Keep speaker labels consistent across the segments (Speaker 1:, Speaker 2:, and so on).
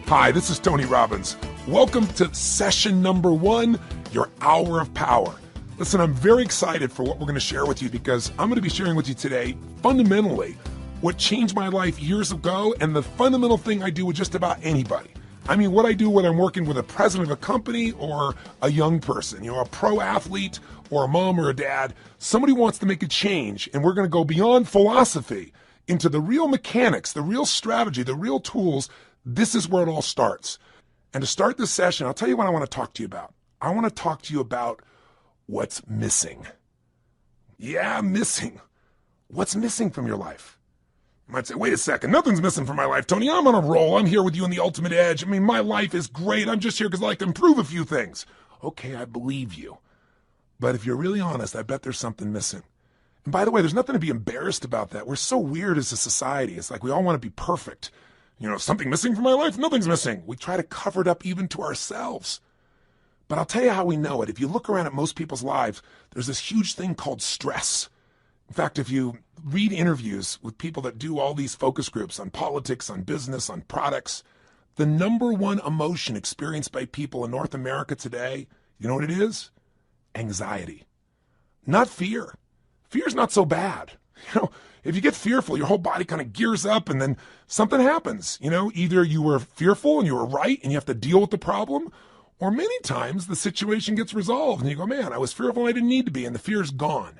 Speaker 1: Hi, this is Tony Robbins. Welcome to session number 1, your hour of power. Listen, I'm very excited for what we're going to share with you because I'm going to be sharing with you today, fundamentally, what changed my life years ago and the fundamental thing I do with just about anybody. I mean, what I do whether I'm working with a president of a company or a young person, a pro athlete or a mom or a dad, somebody wants to make a change, and we're going to go beyond philosophy into the real mechanics, the real strategy, the real tools. This is where it all starts. And to start this session, I'll tell you what I want to talk to you about. I want to talk to you about what's missing. Yeah, missing. What's missing from your life? You might say, wait a second, nothing's missing from my life, Tony. I'm on a roll. I'm here with you on the ultimate edge. I mean, my life is great. I'm just here because I like to improve a few things. Okay, I believe you. But if you're really honest, I bet there's something missing. And by the way, there's nothing to be embarrassed about that. We're so weird as a society. It's like we all want to be perfect. Something missing from my life? Nothing's missing. We try to cover it up even to ourselves. But I'll tell you how we know it. If you look around at most people's lives, there's this huge thing called stress. In fact, if you read interviews with people that do all these focus groups on politics, on business, on products, the number one emotion experienced by people in North America today, you know what it is? Anxiety. Not fear. Fear's not so bad. If you get fearful, your whole body kind of gears up and then something happens. Either you were fearful and you were right and you have to deal with the problem, or many times the situation gets resolved and you go, man, I was fearful and I didn't need to be, and the fear's gone.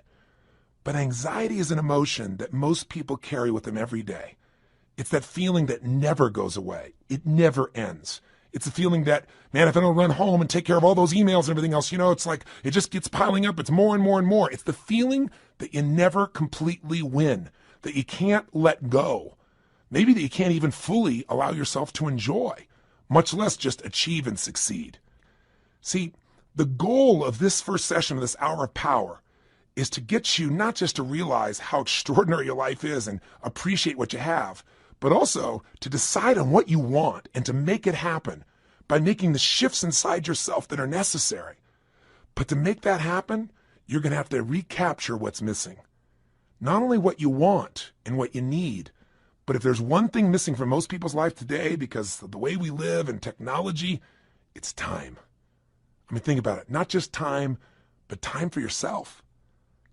Speaker 1: But anxiety is an emotion that most people carry with them every day. It's that feeling that never goes away. It never ends. It's a feeling that, man, if I don't run home and take care of all those emails and everything else, it's like it just gets piling up. It's more and more and more. It's the feeling that you never completely win, that you can't let go. Maybe that you can't even fully allow yourself to enjoy, much less just achieve and succeed. See, the goal of this first session of this hour of power is to get you not just to realize how extraordinary your life is and appreciate what you have, but also to decide on what you want and to make it happen by making the shifts inside yourself that are necessary. But to make that happen, you're going to have to recapture what's missing. Not only what you want and what you need, but if there's one thing missing from most people's life today because of the way we live and technology, it's time. I mean, think about it. Not just time, but time for yourself.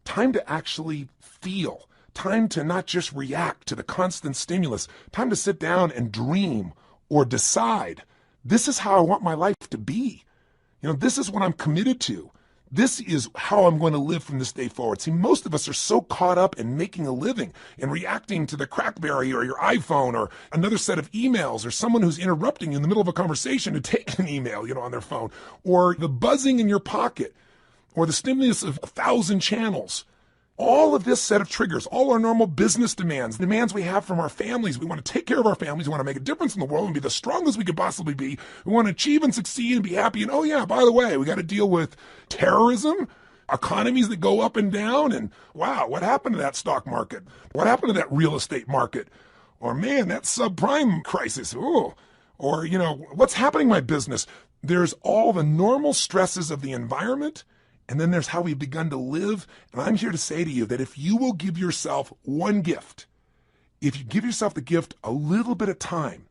Speaker 1: Time to actually feel. Time to not just react to the constant stimulus. Time to sit down and dream or decide, this is how I want my life to be. This is what I'm committed to. This is how I'm going to live from this day forward. See, most of us are so caught up in making a living and reacting to the Crackberry or your iPhone or another set of emails or someone who's interrupting you in the middle of a conversation to take an email, on their phone, or the buzzing in your pocket, or the stimulus of 1,000 channels. All of this set of triggers, all our normal business demands we have from our families. We want to take care of our families. We want to make a difference in the world and be the strongest we could possibly be. We want to achieve and succeed and be happy. And oh yeah, by the way, we got to deal with terrorism, economies that go up and down. And wow, what happened to that stock market? What happened to that real estate market? Or man, that subprime crisis. Ooh. Or, what's happening in my business? There's all the normal stresses of the environment. And then there's how we've begun to live. And I'm here to say to you that if you will give yourself one gift, if you give yourself the gift a little bit of time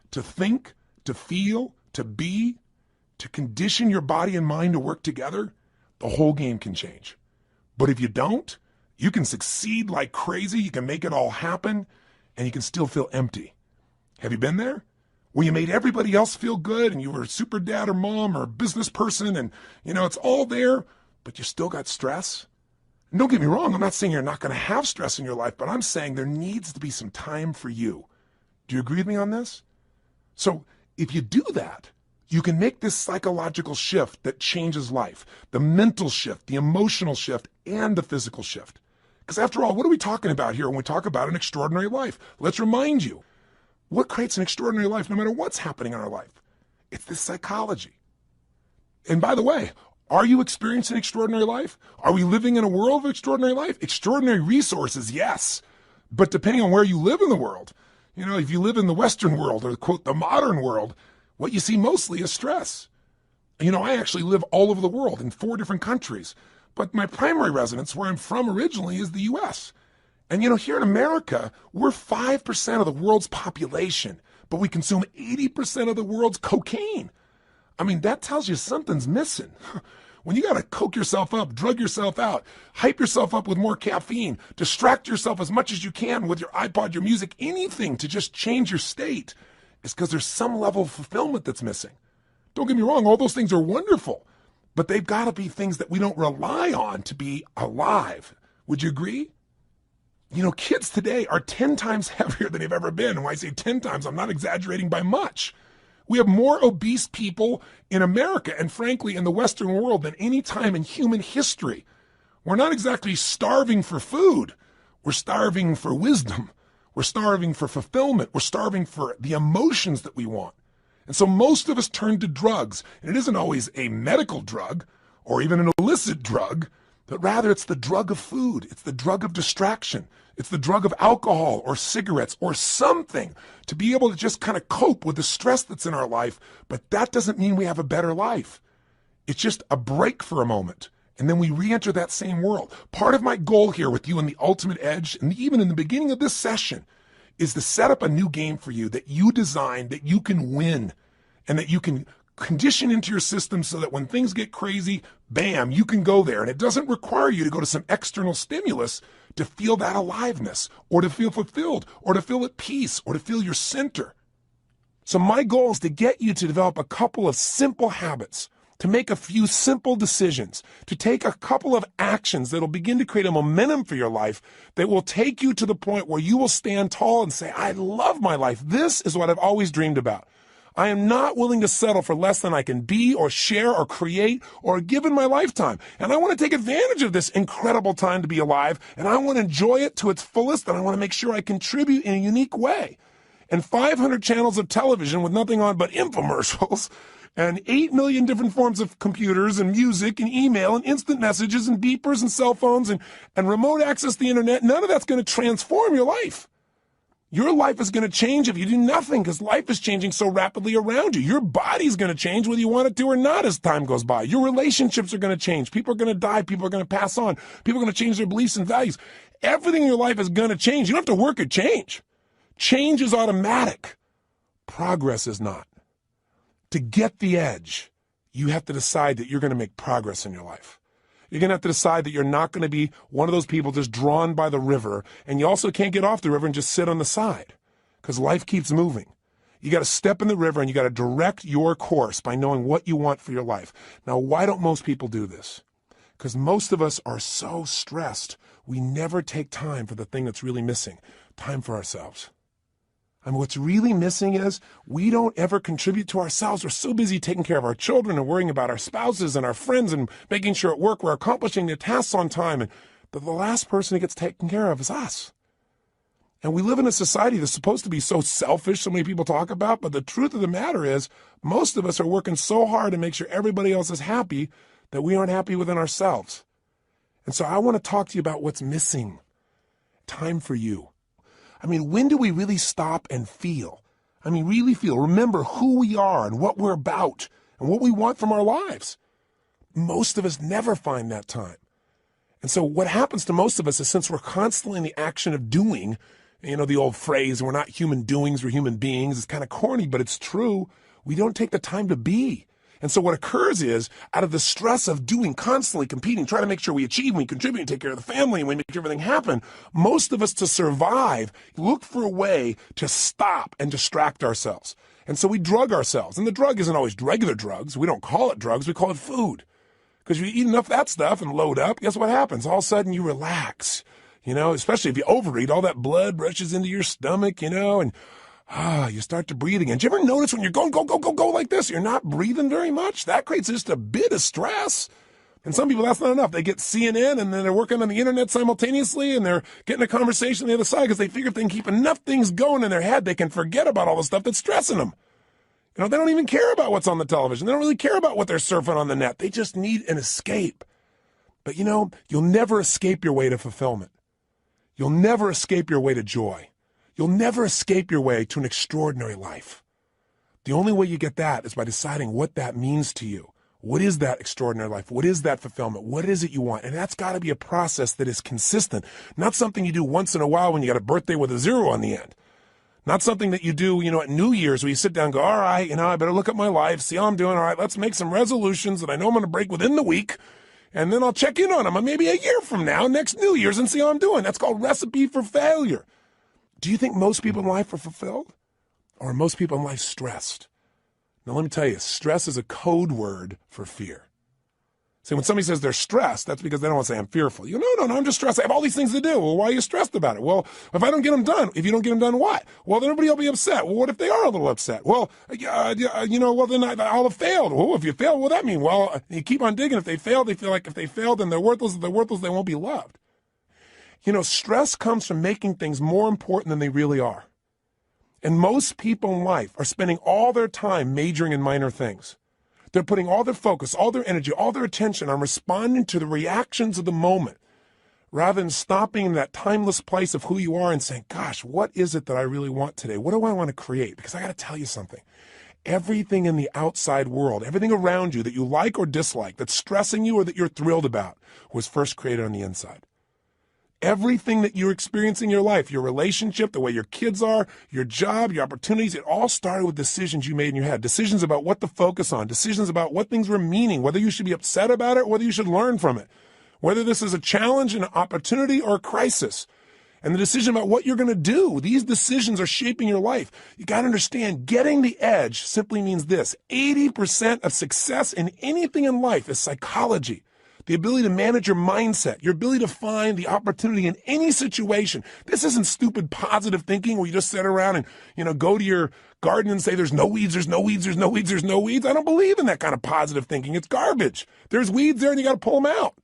Speaker 1: to think, to feel, to be, to condition your body and mind to work together, the whole game can change. But if you don't, you can succeed like crazy. You can make it all happen and you can still feel empty. Have you been there? Where you made everybody else feel good and you were a super dad or mom or a business person and, it's all there, but you still got stress? And don't get me wrong, I'm not saying you're not going to have stress in your life, but I'm saying there needs to be some time for you. Do you agree with me on this? So if you do that, you can make this psychological shift that changes life, the mental shift, the emotional shift, and the physical shift. Because after all, what are we talking about here when we talk about an extraordinary life? Let's remind you, what creates an extraordinary life no matter what's happening in our life? It's this psychology. And by the way, are you experiencing extraordinary life? Are we living in a world of extraordinary life? Extraordinary resources, yes. But depending on where you live in the world, if you live in the Western world or, quote, the modern world, what you see mostly is stress. I actually live all over the world in 4 different countries. But my primary residence, where I'm from originally, is the U.S. And here in America, we're 5% of the world's population. but we consume 80% of the world's cocaine. I mean, that tells you something's missing. When you got to coke yourself up, drug yourself out, hype yourself up with more caffeine, distract yourself as much as you can with your iPod, your music, anything to just change your state, it's because there's some level of fulfillment that's missing. Don't get me wrong, all those things are wonderful, but they've got to be things that we don't rely on to be alive. Would you agree? You know, kids today are 10 times heavier than they've ever been. And when I say 10 times, I'm not exaggerating by much. We have more obese people in America and frankly in the Western world than any time in human history. We're not exactly starving for food. We're starving for wisdom. We're starving for fulfillment. We're starving for the emotions that we want. And so most of us turn to drugs. And it isn't always a medical drug or even an illicit drug, but rather it's the drug of food. It's the drug of distraction. It's the drug of alcohol or cigarettes or something to be able to just kind of cope with the stress that's in our life. But that doesn't mean we have a better life. It's just a break for a moment. And then we re-enter that same world. Part of my goal here with you in the Ultimate Edge, and even in the beginning of this session, is to set up a new game for you that you design, that you can win, and that you can condition into your system so that when things get crazy, bam, you can go there. And it doesn't require you to go to some external stimulus to feel that aliveness or to feel fulfilled or to feel at peace or to feel your center. So my goal is to get you to develop a couple of simple habits, to make a few simple decisions, to take a couple of actions that will begin to create a momentum for your life that will take you to the point where you will stand tall and say, I love my life. This is what I've always dreamed about. I am not willing to settle for less than I can be or share or create or give in my lifetime. And I want to take advantage of this incredible time to be alive, and I want to enjoy it to its fullest, and I want to make sure I contribute in a unique way. And 500 channels of television with nothing on but infomercials, and 8 million different forms of computers and music and email and instant messages and beepers and cell phones and remote access to the internet, none of that's going to transform your life. Your life is going to change if you do nothing because life is changing so rapidly around you. Your body's going to change whether you want it to or not as time goes by. Your relationships are going to change. People are going to die. People are going to pass on. People are going to change their beliefs and values. Everything in your life is going to change. You don't have to work at change. Change is automatic. Progress is not. To get the edge, you have to decide that you're going to make progress in your life. You're going to have to decide that you're not going to be one of those people just drawn by the river, and you also can't get off the river and just sit on the side because life keeps moving. You got to step in the river and you got to direct your course by knowing what you want for your life. Now, why don't most people do this? Because most of us are so stressed, we never take time for the thing that's really missing, time for ourselves. I mean, what's really missing is we don't ever contribute to ourselves. We're so busy taking care of our children and worrying about our spouses and our friends and making sure at work we're accomplishing the tasks on time. And the last person who gets taken care of is us. And we live in a society that's supposed to be so selfish, so many people talk about, but the truth of the matter is most of us are working so hard to make sure everybody else is happy that we aren't happy within ourselves. And so I want to talk to you about what's missing. Time for you. I mean, when do we really stop and feel? I mean, really feel, remember who we are and what we're about and what we want from our lives. Most of us never find that time. And so what happens to most of us is since we're constantly in the action of doing, you know, the old phrase, we're not human doings, we're human beings. It's kind of corny, but it's true. We don't take the time to be. And so what occurs is, out of the stress of doing, constantly competing, trying to make sure we achieve, we contribute, take care of the family, and we make everything happen, most of us to survive look for a way to stop and distract ourselves. And so we drug ourselves. And the drug isn't always regular drugs. We don't call it drugs. We call it food. Because you eat enough of that stuff and load up, guess what happens? All of a sudden you relax. You know, especially if you overeat, all that blood rushes into your stomach, you know, and you start to breathe again. Do you ever notice when you're going, go, go, go, go like this, you're not breathing very much? That creates just a bit of stress. And some people, that's not enough. They get CNN and then they're working on the internet simultaneously and they're getting a conversation on the other side because they figure if they can keep enough things going in their head, they can forget about all the stuff that's stressing them. You know, they don't even care about what's on the television. They don't really care about what they're surfing on the net. They just need an escape. But you know, you'll never escape your way to fulfillment. You'll never escape your way to joy. You'll never escape your way to an extraordinary life. The only way you get that is by deciding what that means to you. What is that extraordinary life? What is that fulfillment? What is it you want? And that's got to be a process that is consistent, not something you do once in a while when you got a birthday with a 0 on the end. Not something that you do, at New Year's where you sit down and go, all right, I better look at my life, see how I'm doing. All right, let's make some resolutions that I know I'm going to break within the week. And then I'll check in on them maybe a year from now, next New Year's, and see how I'm doing. That's called recipe for failure. Do you think most people in life are fulfilled? Or are most people in life stressed? Now, let me tell you, stress is a code word for fear. See, when somebody says they're stressed, that's because they don't want to say I'm fearful. No, I'm just stressed. I have all these things to do. Well, why are you stressed about it? Well, if I don't get them done, if you don't get them done, what? Well, then everybody will be upset. Well, what if they are a little upset? Well, well, then I'll have failed. Well, if you fail, what does that mean? Well, you keep on digging. If they fail, they feel like if they failed, then they're worthless. If they're worthless, they won't be loved. Stress comes from making things more important than they really are. And most people in life are spending all their time majoring in minor things. They're putting all their focus, all their energy, all their attention on responding to the reactions of the moment, rather than stopping in that timeless place of who you are and saying, gosh, what is it that I really want today? What do I want to create? Because I got to tell you something. Everything in the outside world, everything around you that you like or dislike, that's stressing you or that you're thrilled about, was first created on the inside. Everything that you're experiencing in your life, your relationship, the way your kids are, your job, your opportunities, it all started with decisions you made in your head. Decisions about what to focus on, decisions about what things were meaning, whether you should be upset about it, whether you should learn from it, whether this is a challenge, an opportunity, or a crisis. And the decision about what you're going to do, these decisions are shaping your life. You got to understand, getting the edge simply means this. 80% of success in anything in life is psychology. The ability to manage your mindset, your ability to find the opportunity in any situation. This isn't stupid positive thinking where you just sit around and, go to your garden and say, there's no weeds, there's no weeds, there's no weeds, there's no weeds. I don't believe in that kind of positive thinking. It's garbage. There's weeds there and you got to pull them out.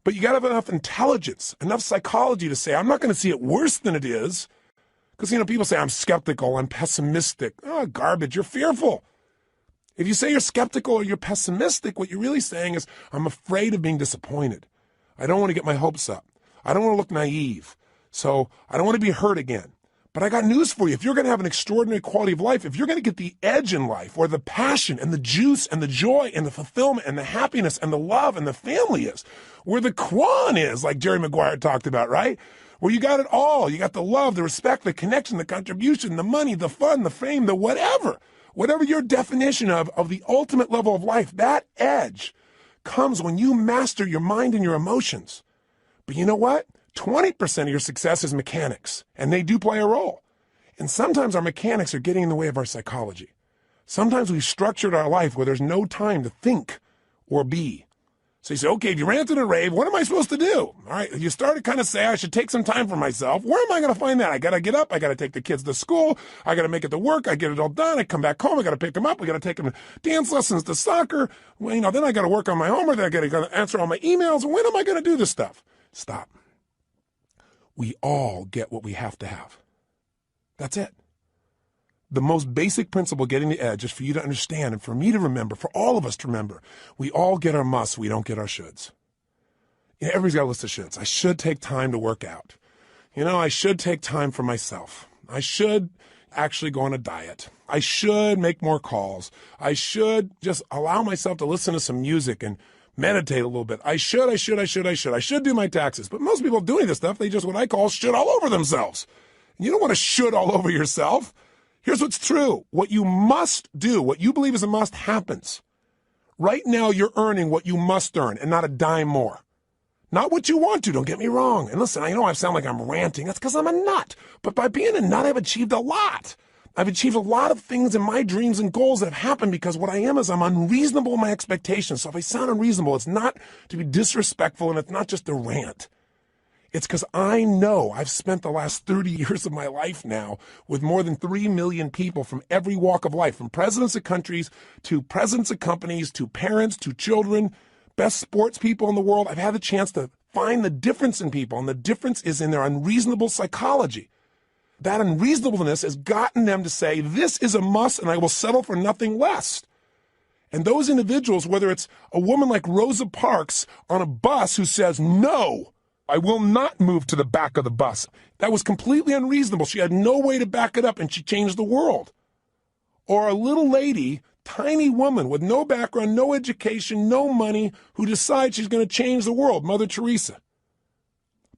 Speaker 1: But you got to have enough intelligence, enough psychology to say, I'm not going to see it worse than it is. Because, people say, I'm skeptical, I'm pessimistic. Oh, garbage, you're fearful. If you say you're skeptical or you're pessimistic, what you're really saying is, I'm afraid of being disappointed. I don't want to get my hopes up. I don't want to look naive. So I don't want to be hurt again. But I got news for you. If you're going to have an extraordinary quality of life, if you're going to get the edge in life, where the passion and the juice and the joy and the fulfillment and the happiness and the love and the family is, where the Quan is, like Jerry Maguire talked about, right? Where you got it all. You got the love, the respect, the connection, the contribution, the money, the fun, the fame, the whatever. Whatever your definition of the ultimate level of life, that edge comes when you master your mind and your emotions. But you know what? 20% of your success is mechanics, and they do play a role. And sometimes our mechanics are getting in the way of our psychology. Sometimes we've structured our life where there's no time to think or be. So you say, okay, if you ranted and raved, what am I supposed to do? All right, you start to kind of say, I should take some time for myself. Where am I going to find that? I got to get up. I got to take the kids to school. I got to make it to work. I get it all done. I come back home. I got to pick them up. I got to take them to dance lessons, to soccer. Well, then I got to work on my homework. Then I got to answer all my emails. When am I going to do this stuff? Stop. We all get what we have to have. That's it. The most basic principle getting the edge is for you to understand and for me to remember, for all of us to remember, we all get our musts, we don't get our shoulds. Everybody's got a list of shoulds. I should take time to work out. I should take time for myself. I should actually go on a diet. I should make more calls. I should just allow myself to listen to some music and meditate a little bit. I should do my taxes. But most people doing this stuff, they just what I call should all over themselves. And you don't want to should all over yourself. Here's what's true. What you must do, what you believe is a must, happens. Right now, you're earning what you must earn and not a dime more. Not what you want to, don't get me wrong. And listen, I know I sound like I'm ranting. That's because I'm a nut. But by being a nut, I've achieved a lot. I've achieved a lot of things in my dreams and goals that have happened because what I am is I'm unreasonable in my expectations. So if I sound unreasonable, it's not to be disrespectful and it's not just a rant. It's because I know I've spent the last 30 years of my life now with more than 3 million people from every walk of life, from presidents of countries to presidents of companies to parents to children, best sports people in the world. I've had the chance to find the difference in people, and the difference is in their unreasonable psychology. That unreasonableness has gotten them to say, this is a must and I will settle for nothing less. And those individuals, whether it's a woman like Rosa Parks on a bus who says, no, I will not move to the back of the bus. That was completely unreasonable. She had no way to back it up, and she changed the world. Or a little lady, tiny woman with no background, no education, no money, who decides she's going to change the world, Mother Teresa.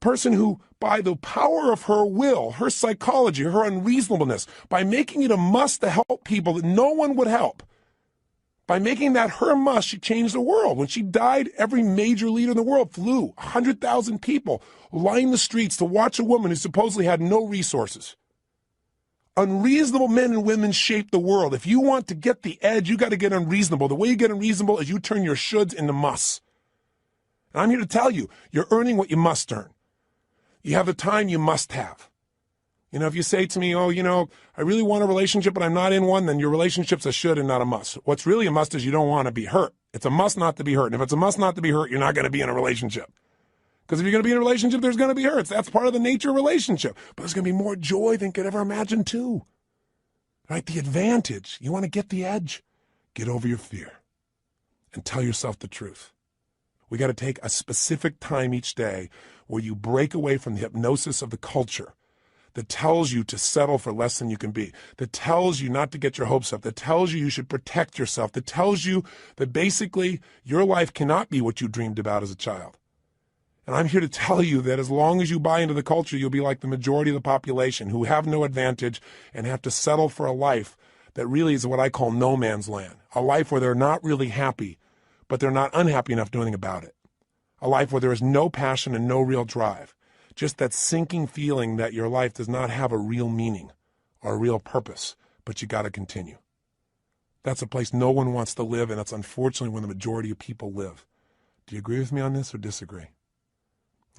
Speaker 1: person who, by the power of her will, her psychology, her unreasonableness, by making it a must to help people that no one would help, by making that her must, she changed the world. When she died, every major leader in the world flew. 100,000 people lined the streets to watch a woman who supposedly had no resources. Unreasonable men and women shape the world. If you want to get the edge, you got to get unreasonable. The way you get unreasonable is you turn your shoulds into musts. And I'm here to tell you, you're earning what you must earn. You have the time you must have. You know, if you say to me, oh, you know, I really want a relationship, but I'm not in one, then your relationship's a should and not a must. What's really a must is you don't want to be hurt. It's a must not to be hurt. And if it's a must not to be hurt, you're not going to be in a relationship. Because if you're going to be in a relationship, there's going to be hurts. That's part of the nature of a relationship. But there's going to be more joy than you could ever imagine, too. Right? The advantage. You want to get the edge? Get over your fear and tell yourself the truth. We got to take a specific time each day where you break away from the hypnosis of the culture that tells you to settle for less than you can be, that tells you not to get your hopes up, that tells you you should protect yourself, that tells you that basically your life cannot be what you dreamed about as a child. And I'm here to tell you that as long as you buy into the culture, you'll be like the majority of the population who have no advantage and have to settle for a life that really is what I call no man's land, a life where they're not really happy, but they're not unhappy enough doing anything about it, a life where there is no passion and no real drive, just that sinking feeling that your life does not have a real meaning or a real purpose, but you got to continue. That's a place no one wants to live, and that's unfortunately where the majority of people live. Do you agree with me on this or disagree?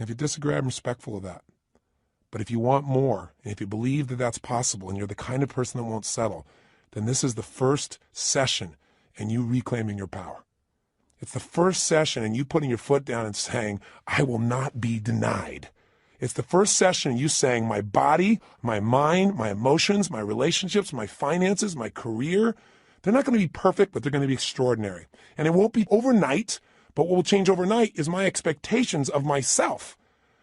Speaker 1: If you disagree, I'm respectful of that. But if you want more, and if you believe that that's possible, and you're the kind of person that won't settle, then this is the first session in you reclaiming your power. It's the first session in you putting your foot down and saying, I will not be denied. It's the first session in you saying, my body, my mind, my emotions, my relationships, my finances, my career, they're not going to be perfect, but they're going to be extraordinary. And it won't be overnight. But what will change overnight is my expectations of myself.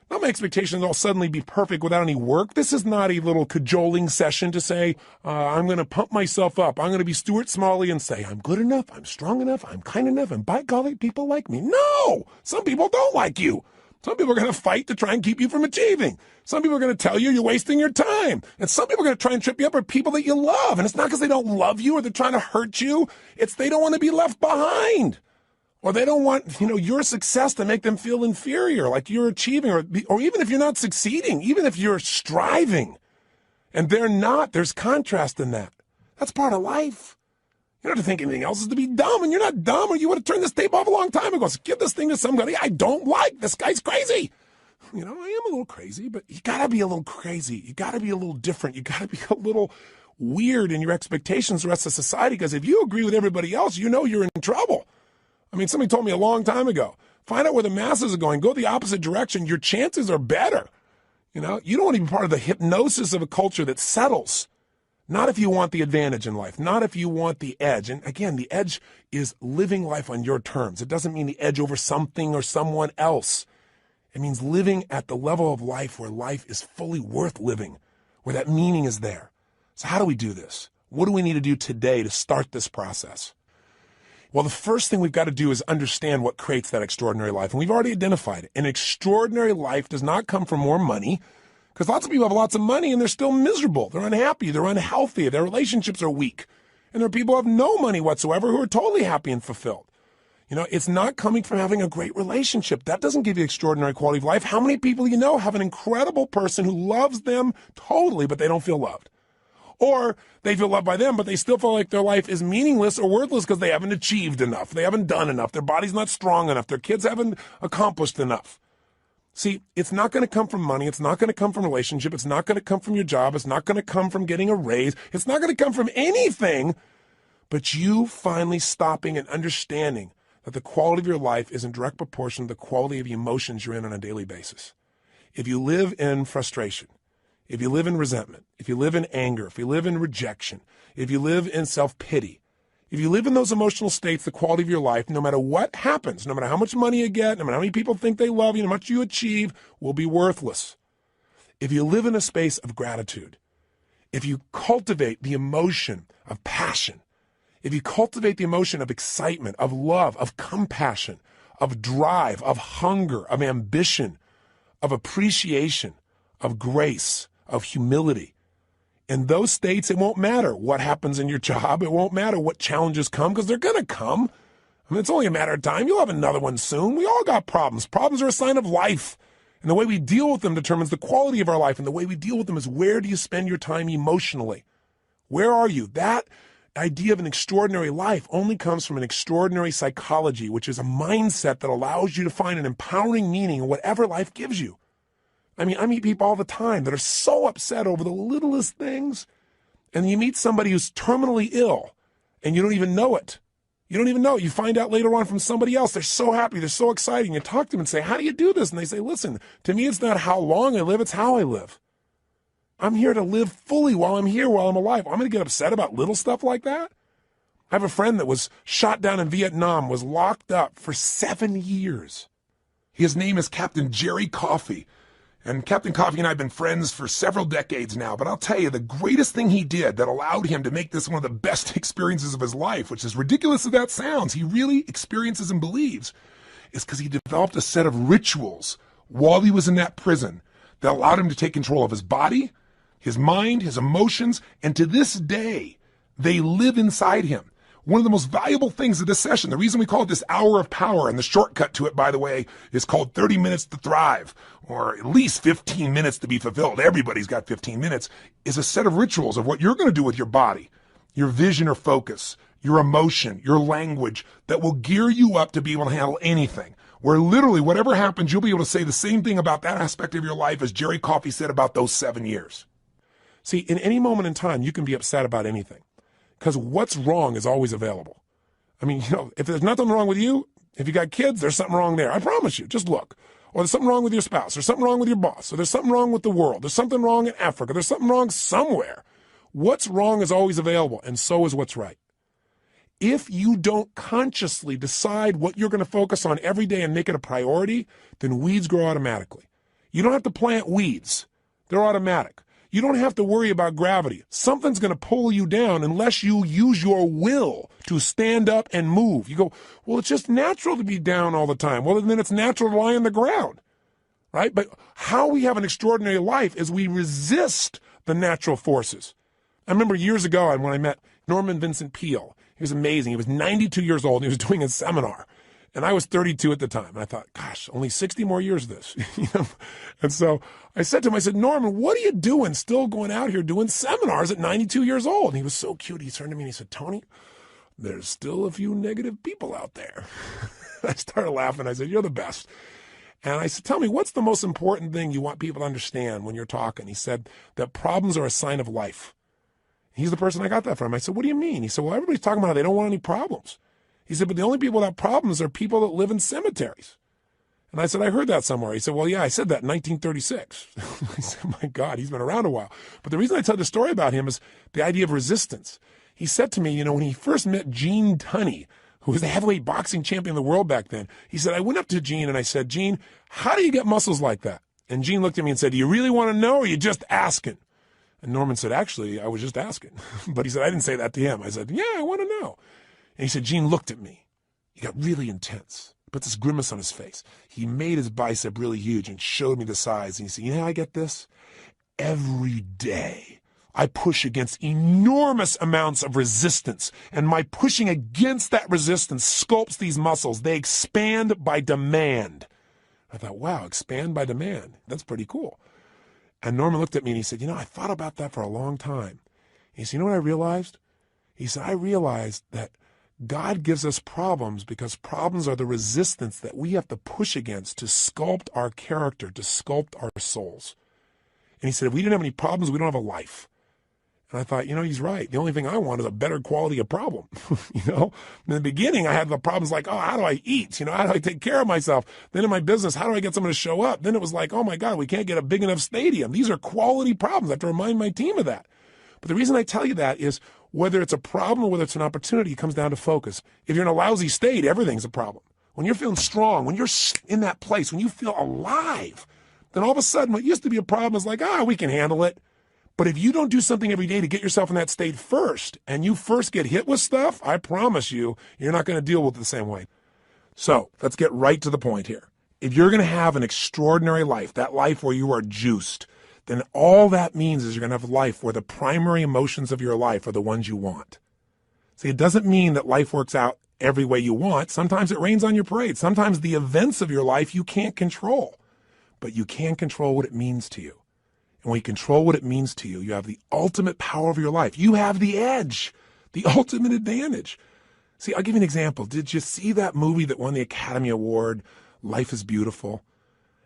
Speaker 1: Not my expectations I'll suddenly be perfect without any work. This is not a little cajoling session to say, I'm going to pump myself up. I'm going to be Stuart Smalley and say, I'm good enough, I'm strong enough, I'm kind enough, and by golly, people like me. No! Some people don't like you. Some people are going to fight to try and keep you from achieving. Some people are going to tell you you're wasting your time. And some people are going to try and trip you up are people that you love. And it's not because they don't love you or they're trying to hurt you. It's they don't want to be left behind. Or they don't want, your success to make them feel inferior, like you're achieving, or even if you're not succeeding, even if you're striving, and they're not, there's contrast in that. That's part of life. You don't have to think anything else is to be dumb, and you're not dumb, or you would have turned this tape off a long time ago. So give this thing to somebody I don't like. This guy's crazy. I am a little crazy, but you got to be a little crazy. You got to be a little different. You got to be a little weird in your expectations of the rest of society, because if you agree with everybody else, you're in trouble. Somebody told me a long time ago, find out where the masses are going, go the opposite direction, your chances are better. You don't want to be part of the hypnosis of a culture that settles. Not if you want the advantage in life, not if you want the edge. And again, the edge is living life on your terms. It doesn't mean the edge over something or someone else. It means living at the level of life where life is fully worth living, where that meaning is there. So how do we do this? What do we need to do today to start this process? Well, the first thing we've got to do is understand what creates that extraordinary life. And we've already identified it. An extraordinary life does not come from more money, because lots of people have lots of money and they're still miserable. They're unhappy. They're unhealthy. Their relationships are weak. And there are people who have no money whatsoever who are totally happy and fulfilled. It's not coming from having a great relationship. That doesn't give you extraordinary quality of life. How many people have an incredible person who loves them totally, but they don't feel loved? Or they feel loved by them, but they still feel like their life is meaningless or worthless because they haven't achieved enough. They haven't done enough. Their body's not strong enough. Their kids haven't accomplished enough. See, it's not going to come from money. It's not going to come from relationship. It's not going to come from your job. It's not going to come from getting a raise. It's not going to come from anything but you finally stopping and understanding that the quality of your life is in direct proportion to the quality of the emotions you're in on a daily basis. If you live in frustration, if you live in resentment, if you live in anger, if you live in rejection, if you live in self-pity, if you live in those emotional states, the quality of your life, no matter what happens, no matter how much money you get, no matter how many people think they love you, how much you achieve, will be worthless. If you live in a space of gratitude, if you cultivate the emotion of passion, if you cultivate the emotion of excitement, of love, of compassion, of drive, of hunger, of ambition, of appreciation, of grace, of humility. In those states, it won't matter what happens in your job. It won't matter what challenges come, because they're going to come. I mean, it's only a matter of time. You'll have another one soon. We all got problems. Problems are a sign of life. And the way we deal with them determines the quality of our life. And the way we deal with them is, where do you spend your time emotionally? Where are you? That idea of an extraordinary life only comes from an extraordinary psychology, which is a mindset that allows you to find an empowering meaning in whatever life gives you. I mean, I meet people all the time that are so upset over the littlest things. And you meet somebody who's terminally ill and you don't even know it. You don't even know it. You find out later on from somebody else. They're so happy. They're so exciting. You talk to them and say, how do you do this? And they say, listen, to me, it's not how long I live. It's how I live. I'm here to live fully while I'm here, while I'm alive. I'm going to get upset about little stuff like that. I have a friend that was shot down in Vietnam, was locked up for 7 years. His name is Captain Jerry Coffey. And Captain Coffey and I have been friends for several decades now, but I'll tell you, the greatest thing he did that allowed him to make this one of the best experiences of his life, which is ridiculous as that sounds, he really experiences and believes, is because he developed a set of rituals while he was in that prison that allowed him to take control of his body, his mind, his emotions, and to this day, they live inside him. One of the most valuable things of this session, the reason we call it this hour of power, and the shortcut to it, by the way, is called 30 minutes to thrive, or at least 15 minutes to be fulfilled. Everybody's got 15 minutes, is a set of rituals of what you're going to do with your body, your vision or focus, your emotion, your language, that will gear you up to be able to handle anything. Where literally whatever happens, you'll be able to say the same thing about that aspect of your life as Jerry Coffey said about those 7 years. See, in any moment in time, you can be upset about anything. Because what's wrong is always available. I mean, if there's nothing wrong with you, if you got kids, there's something wrong there. I promise you. Just look. Or there's something wrong with your spouse. There's something wrong with your boss. Or there's something wrong with the world. There's something wrong in Africa. There's something wrong somewhere. What's wrong is always available, and so is what's right. If you don't consciously decide what you're going to focus on every day and make it a priority, then weeds grow automatically. You don't have to plant weeds. They're automatic. You don't have to worry about gravity. Something's going to pull you down unless you use your will to stand up and move. You go, well, it's just natural to be down all the time. Well, then it's natural to lie on the ground, right? But how we have an extraordinary life is we resist the natural forces. I remember years ago when I met Norman Vincent Peale. He was amazing. He was 92 years old, and he was doing a seminar. And I was 32 at the time. And I thought, gosh, only 60 more years of this. And so I said to him, I said, Norman, what are you doing still going out here doing seminars at 92 years old? And he was so cute. He turned to me and he said, Tony, there's still a few negative people out there. I started laughing. I said, you're the best. And I said, tell me, what's the most important thing you want people to understand when you're talking? He said that problems are a sign of life. He's the person I got that from. I said, what do you mean? He said, well, everybody's talking about how they don't want any problems. He said, but the only people that have problems are people that live in cemeteries. And I said, I heard that somewhere. He said, well, yeah, I said that in 1936. I said, my God, he's been around a while. But the reason I tell the story about him is the idea of resistance. He said to me, when he first met Gene Tunney, who was the heavyweight boxing champion of the world back then, he said, I went up to Gene and I said, Gene, how do you get muscles like that? And Gene looked at me and said, do you really want to know, or are you just asking? And Norman said, actually, I was just asking. But he said, I didn't say that to him. I said, yeah, I want to know. And he said, Gene looked at me. He got really intense. He put this grimace on his face. He made his bicep really huge and showed me the size. And he said, you know how I get this? Every day I push against enormous amounts of resistance. And my pushing against that resistance sculpts these muscles. They expand by demand. I thought, wow, expand by demand. That's pretty cool. And Norman looked at me and he said, I thought about that for a long time. He said, you know what I realized? He said, I realized that God gives us problems because problems are the resistance that we have to push against to sculpt our character, to sculpt our souls. And he said, if we didn't have any problems, we don't have a life. And I thought, he's right. The only thing I want is a better quality of problem. In the beginning, I had the problems like, how do I eat? How do I take care of myself? Then in my business, how do I get someone to show up? Then it was like, oh my God, we can't get a big enough stadium. These are quality problems. I have to remind my team of that. But the reason I tell you that is whether it's a problem or whether it's an opportunity, it comes down to focus. If you're in a lousy state, everything's a problem. When you're feeling strong, when you're in that place, when you feel alive, then all of a sudden what used to be a problem is like, we can handle it. But if you don't do something every day to get yourself in that state first, and you first get hit with stuff, I promise you, you're not going to deal with it the same way. So let's get right to the point here. If you're going to have an extraordinary life, that life where you are juiced, then all that means is you're going to have a life where the primary emotions of your life are the ones you want. See, it doesn't mean that life works out every way you want. Sometimes it rains on your parade. Sometimes the events of your life you can't control, but you can control what it means to you. And when you control what it means to you, you have the ultimate power of your life. You have the edge, the ultimate advantage. See, I'll give you an example. Did you see that movie that won the Academy Award, Life is Beautiful?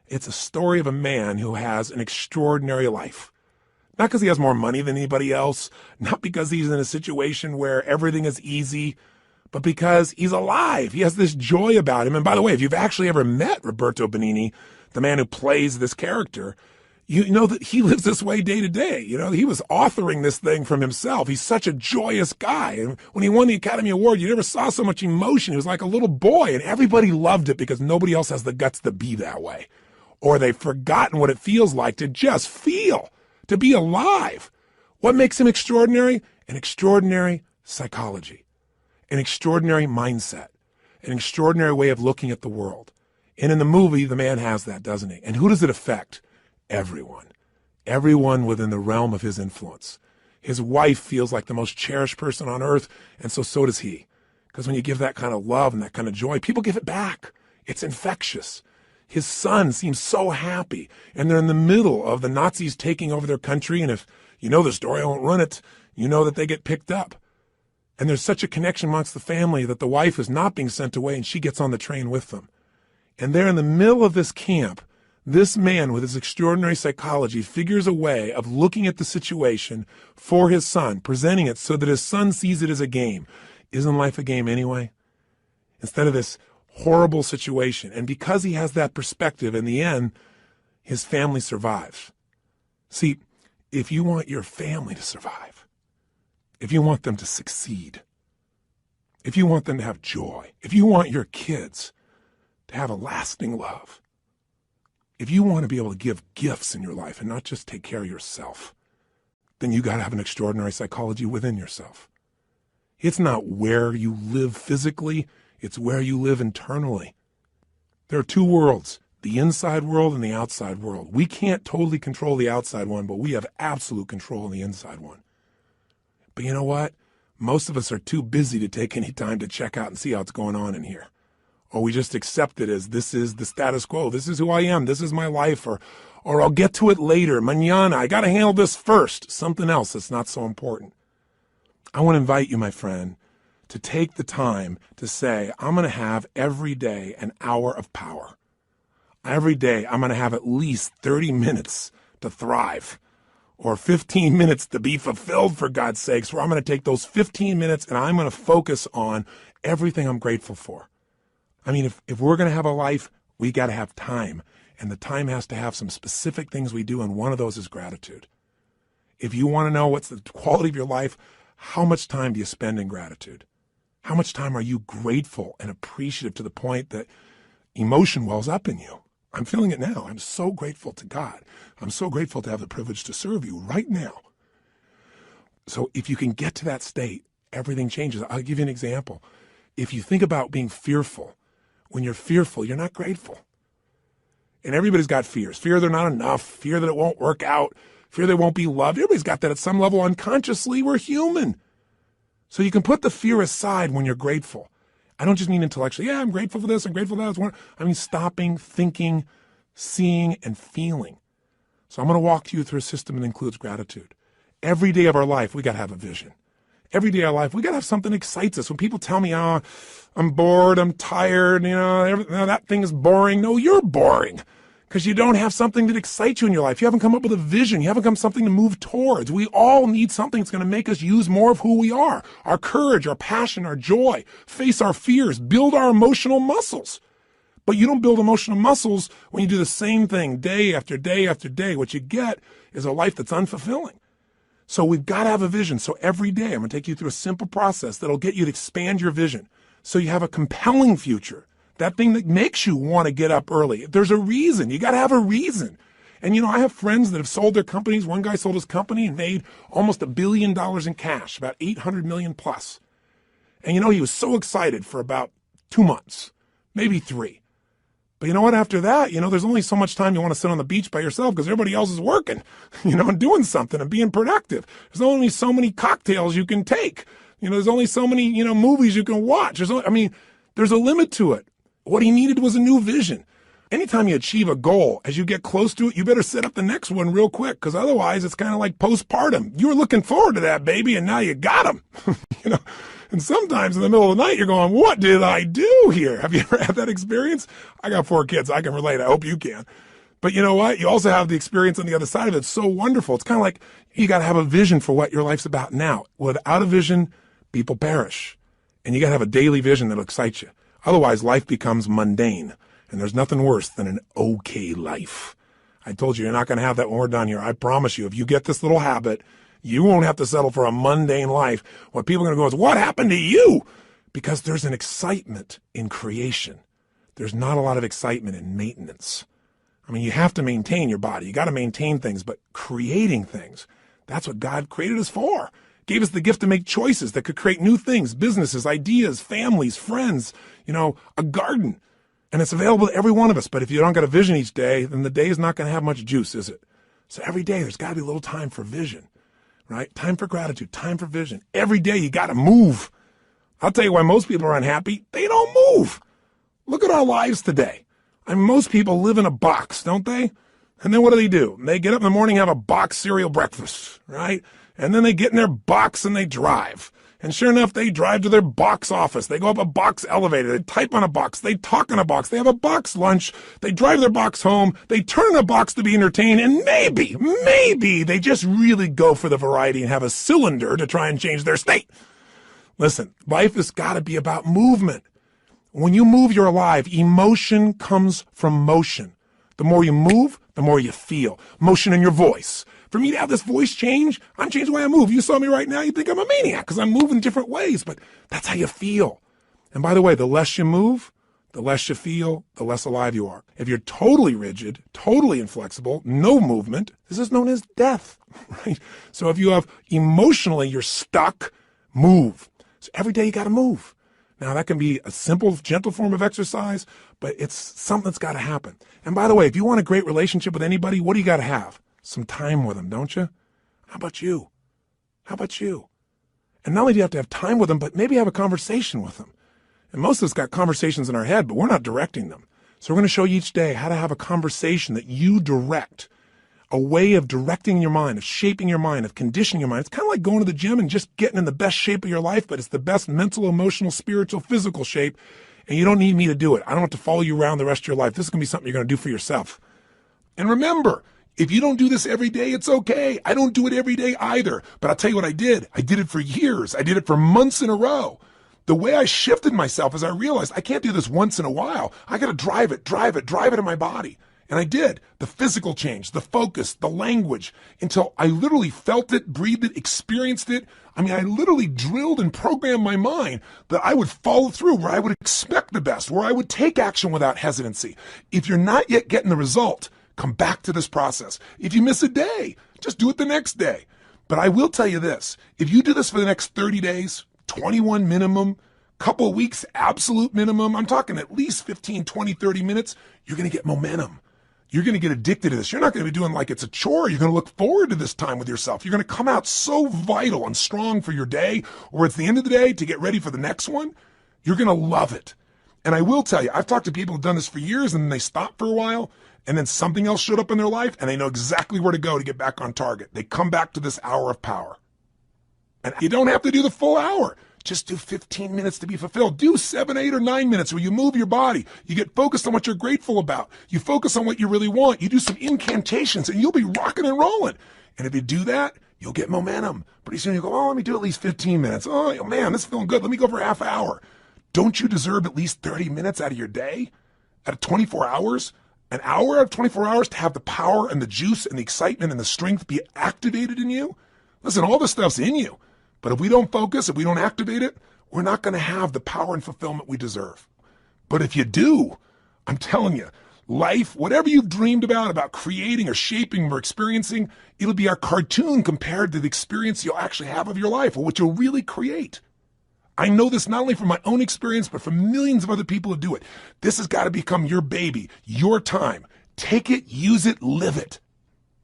Speaker 1: It's a story of a man who has an extraordinary life. Not because he has more money than anybody else, not because he's in a situation where everything is easy, but because he's alive. He has this joy about him. And by the way, if you've actually ever met Roberto Benigni, the man who plays this character, you know that he lives this way day to day. You know, he was authoring this thing from himself. He's such a joyous guy. And when he won the Academy Award, you never saw so much emotion. He was like a little boy, and everybody loved it because nobody else has the guts to be that way. Or they've forgotten what it feels like to just feel, to be alive. What makes him extraordinary? An extraordinary psychology, an extraordinary mindset, an extraordinary way of looking at the world. And in the movie, the man has that, doesn't he? And who does it affect? Everyone. Everyone within the realm of his influence. His wife feels like the most cherished person on earth, and so does he. Because when you give that kind of love and that kind of joy, people give it back. It's infectious. His son seems so happy, and they're in the middle of the Nazis taking over their country, and if you know the story, I won't run it, you know that they get picked up. And there's such a connection amongst the family that the wife is not being sent away, and she gets on the train with them. And they're in the middle of this camp. This man with his extraordinary psychology figures a way of looking at the situation for his son, presenting it so that his son sees it as a game. Isn't life a game anyway? Instead of this horrible situation. And because he has that perspective, in the end, his family survives. See, if you want your family to survive, if you want them to succeed, if you want them to have joy, if you want your kids to have a lasting love, if you want to be able to give gifts in your life and not just take care of yourself, then you got to have an extraordinary psychology within yourself. It's not where you live physically, it's where you live internally. There are two worlds, the inside world and the outside world. We can't totally control the outside one, but we have absolute control of the inside one. But you know what? Most of us are too busy to take any time to check out and see how it's going on in here. Or we just accept it as this is the status quo. This is who I am. This is my life. Or I'll get to it later. Mañana. I got to handle this first. Something else that's not so important. I want to invite you, my friend, to take the time to say, I'm going to have every day an hour of power. Every day I'm going to have at least 30 minutes to thrive. Or 15 minutes to be fulfilled, for God's sakes, where I'm going to take those 15 minutes and I'm going to focus on everything I'm grateful for. I mean, if we're going to have a life, we got to have time. And the time has to have some specific things we do, and one of those is gratitude. If you want to know what's the quality of your life, how much time do you spend in gratitude? How much time are you grateful and appreciative to the point that emotion wells up in you? I'm feeling it now. I'm so grateful to God. I'm so grateful to have the privilege to serve you right now. So if you can get to that state, everything changes. I'll give you an example. If you think about being fearful, when you're fearful, you're not grateful. And everybody's got fears. Fear they're not enough. Fear that it won't work out. Fear they won't be loved. Everybody's got that at some level unconsciously. We're human. So you can put the fear aside when you're grateful. I don't just mean intellectually. Yeah, I'm grateful for this. I'm grateful for that. I mean stopping, thinking, seeing, and feeling. So I'm going to walk you through a system that includes gratitude. Every day of our life, we got to have a vision. Every day of our life, we got to have something that excites us. When people tell me, oh, I'm bored, I'm tired, that thing is boring. No, you're boring because you don't have something that excites you in your life. You haven't come up with a vision. You haven't come something to move towards. We all need something that's going to make us use more of who we are, our courage, our passion, our joy, face our fears, build our emotional muscles. But you don't build emotional muscles when you do the same thing day after day after day. What you get is a life that's unfulfilling. So we've got to have a vision. So every day I'm going to take you through a simple process that'll get you to expand your vision so you have a compelling future, that thing that makes you want to get up early. There's a reason. You got to have a reason. And, I have friends that have sold their companies. One guy sold his company and made almost $1 billion in cash, about 800 million plus. And, he was so excited for about 2 months, maybe 3. But you know what? After that, there's only so much time you want to sit on the beach by yourself because everybody else is working, and doing something and being productive. There's only so many cocktails you can take. There's only so many, movies you can watch. There's a limit to it. What he needed was a new vision. Anytime you achieve a goal, as you get close to it, you better set up the next one real quick, because otherwise it's kind of like postpartum. You were looking forward to that baby, and now you got him. And sometimes in the middle of the night, you're going, what did I do here? Have you ever had that experience? I got 4 kids. I can relate. I hope you can. But you know what? You also have the experience on the other side of it. It's so wonderful. It's kind of like you got to have a vision for what your life's about now. Without a vision, people perish. And you got to have a daily vision that'll excite you. Otherwise, life becomes mundane. And there's nothing worse than an okay life. I told you, you're not going to have that when we're done here. I promise you, if you get this little habit, you won't have to settle for a mundane life. What people are going to go is, what happened to you? Because there's an excitement in creation. There's not a lot of excitement in maintenance. You have to maintain your body. You got to maintain things, but creating things, that's what God created us for. Gave us the gift to make choices that could create new things, businesses, ideas, families, friends, a garden. And it's available to every one of us. But if you don't got a vision each day, then the day is not going to have much juice, is it? So every day there's got to be a little time for vision, right? Time for gratitude, time for vision. Every day you got to move. I'll tell you why most people are unhappy. They don't move. Look at our lives today. Most people live in a box, don't they? And then what do? They get up in the morning, have a box cereal breakfast, right? And then they get in their box and they drive. And sure enough, they drive to their box office. They go up a box elevator. They type on a box. They talk on a box. They have a box lunch. They drive their box home. They turn on a box to be entertained. And maybe they just really go for the variety and have a cylinder to try and change their state. Listen, life has got to be about movement. When you move, you're alive. Emotion comes from motion. The more you move, the more you feel. Motion in your voice. For me to have this voice change, I'm changing the way I move. You saw me right now, you think I'm a maniac because I'm moving different ways, but that's how you feel. And by the way, the less you move, the less you feel, the less alive you are. If you're totally rigid, totally inflexible, no movement, this is known as death, right? So if you have emotionally, you're stuck, move. So every day you got to move. Now that can be a simple, gentle form of exercise, but it's something that's got to happen. And by the way, if you want a great relationship with anybody, what do you got to have? Some time with them, don't you? How about you? And not only do you have to have time with them, but maybe have a conversation with them. And most of us got conversations in our head, but we're not directing them. So we're going to show you each day how to have a conversation that you direct, a way of directing your mind, of shaping your mind, of conditioning your mind. It's kind of like going to the gym and just getting in the best shape of your life, but it's the best mental, emotional, spiritual, physical shape. And you don't need me to do it. I don't have to follow you around the rest of your life. This is going to be something you're going to do for yourself. And remember, if you don't do this every day, it's okay. I don't do it every day either. But I'll tell you what I did. I did it for years. I did it for months in a row. The way I shifted myself is I realized I can't do this once in a while. I got to drive it in my body. And I did. The physical change, the focus, the language, until I literally felt it, breathed it, experienced it. I literally drilled and programmed my mind that I would follow through, where I would expect the best, where I would take action without hesitancy. If you're not yet getting the result, come back to this process. If you miss a day, just do it the next day. But I will tell you this, if you do this for the next 30 days, 21 minimum, couple of weeks, absolute minimum, I'm talking at least 15, 20, 30 minutes, you're going to get momentum. You're going to get addicted to this. You're not going to be doing like it's a chore. You're going to look forward to this time with yourself. You're going to come out so vital and strong for your day, or at the end of the day to get ready for the next one. You're going to love it. And I will tell you, I've talked to people who've done this for years and then they stopped for a while. And then something else showed up in their life, and they know exactly where to go to get back on target. They come back to this hour of power. And you don't have to do the full hour. Just do 15 minutes to be fulfilled. Do 7, 8, or 9 minutes where you move your body. You get focused on what you're grateful about. You focus on what you really want. You do some incantations, and you'll be rocking and rolling. And if you do that, you'll get momentum. Pretty soon you go, oh, let me do at least 15 minutes. Oh, man, this is feeling good. Let me go for a half hour. Don't you deserve at least 30 minutes out of your day? Out of 24 hours? An hour out of 24 hours to have the power and the juice and the excitement and the strength be activated in you? Listen, all this stuff's in you. But if we don't focus, if we don't activate it, we're not going to have the power and fulfillment we deserve. But if you do, I'm telling you, life, whatever you've dreamed about creating or shaping or experiencing, it'll be a cartoon compared to the experience you'll actually have of your life or what you'll really create. I know this not only from my own experience, but from millions of other people who do it. This has got to become your baby, your time. Take it, use it, live it.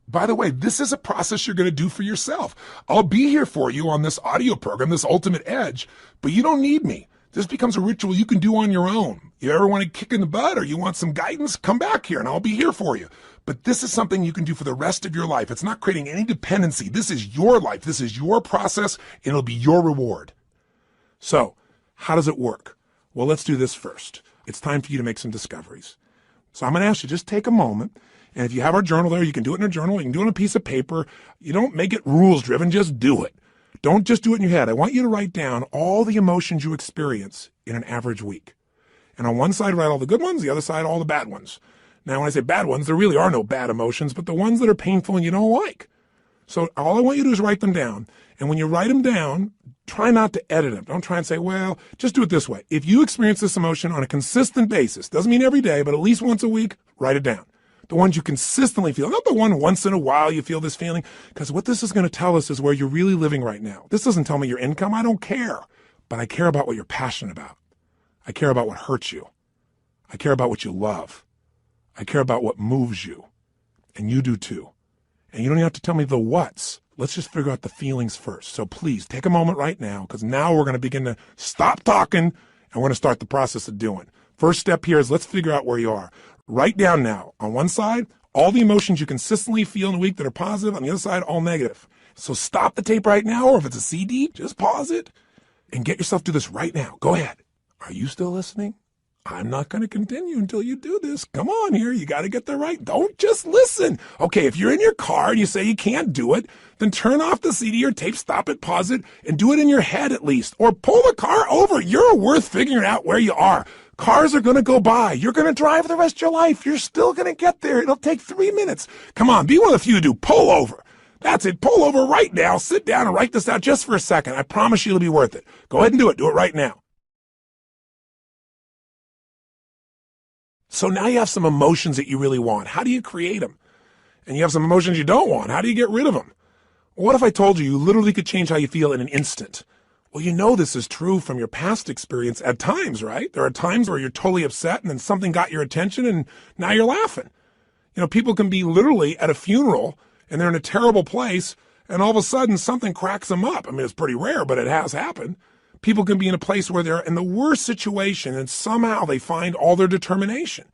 Speaker 1: By the way, this is a process you're going to do for yourself. I'll be here for you on this audio program, this Ultimate Edge, but you don't need me. This becomes a ritual you can do on your own. You ever want to kick in the butt or you want some guidance, come back here and I'll be here for you. But this is something you can do for the rest of your life. It's not creating any dependency. This is your life. This is your process, and it'll be your reward. So, how does it work? Well, let's do this first. It's time for you to make some discoveries. So I'm going to ask you, just take a moment. And if you have our journal there, you can do it in a journal. You can do it on a piece of paper. You don't make it rules-driven. Just do it. Don't just do it in your head. I want you to write down all the emotions you experience in an average week. And on one side, write all the good ones. The other side, all the bad ones. Now, when I say bad ones, there really are no bad emotions, but the ones that are painful and you don't like. So all I want you to do is write them down. And when you write them down, try not to edit them. Don't try and say, well, just do it this way. If you experience this emotion on a consistent basis, doesn't mean every day, but at least once a week, write it down. The ones you consistently feel, not the one once in a while you feel this feeling, because what this is going to tell us is where you're really living right now. This doesn't tell me your income. I don't care. But I care about what you're passionate about. I care about what hurts you. I care about what you love. I care about what moves you. And you do too. And you don't even have to tell me the what's. Let's just figure out the feelings first. So please take a moment right now, because now we're going to begin to stop talking and we're going to start the process of doing. First step here is let's figure out where you are. Write down now, on one side, all the emotions you consistently feel in a week that are positive. On the other side, all negative. So stop the tape right now, or if it's a CD, just pause it and get yourself to this right now. Go ahead. Are you still listening? I'm not going to continue until you do this. Come on here. You got to get there right. Don't just listen. Okay, if you're in your car and you say you can't do it, then turn off the CD or tape, stop it, pause it, and do it in your head at least. Or pull the car over. You're worth figuring out where you are. Cars are going to go by. You're going to drive the rest of your life. You're still going to get there. It'll take 3 minutes. Come on, be one of the few who do. Pull over. That's it. Pull over right now. Sit down and write this out just for a second. I promise you it'll be worth it. Go ahead and do it. Do it right now. So now you have some emotions that you really want. How do you create them? And you have some emotions you don't want. How do you get rid of them? What if I told you you literally could change how you feel in an instant? Well, you know this is true from your past experience at times, right? There are times where you're totally upset and then something got your attention and now you're laughing. You know, people can be literally at a funeral and they're in a terrible place and all of a sudden something cracks them up. I mean, it's pretty rare, but it has happened. People can be in a place where they're in the worst situation and somehow they find all their determination.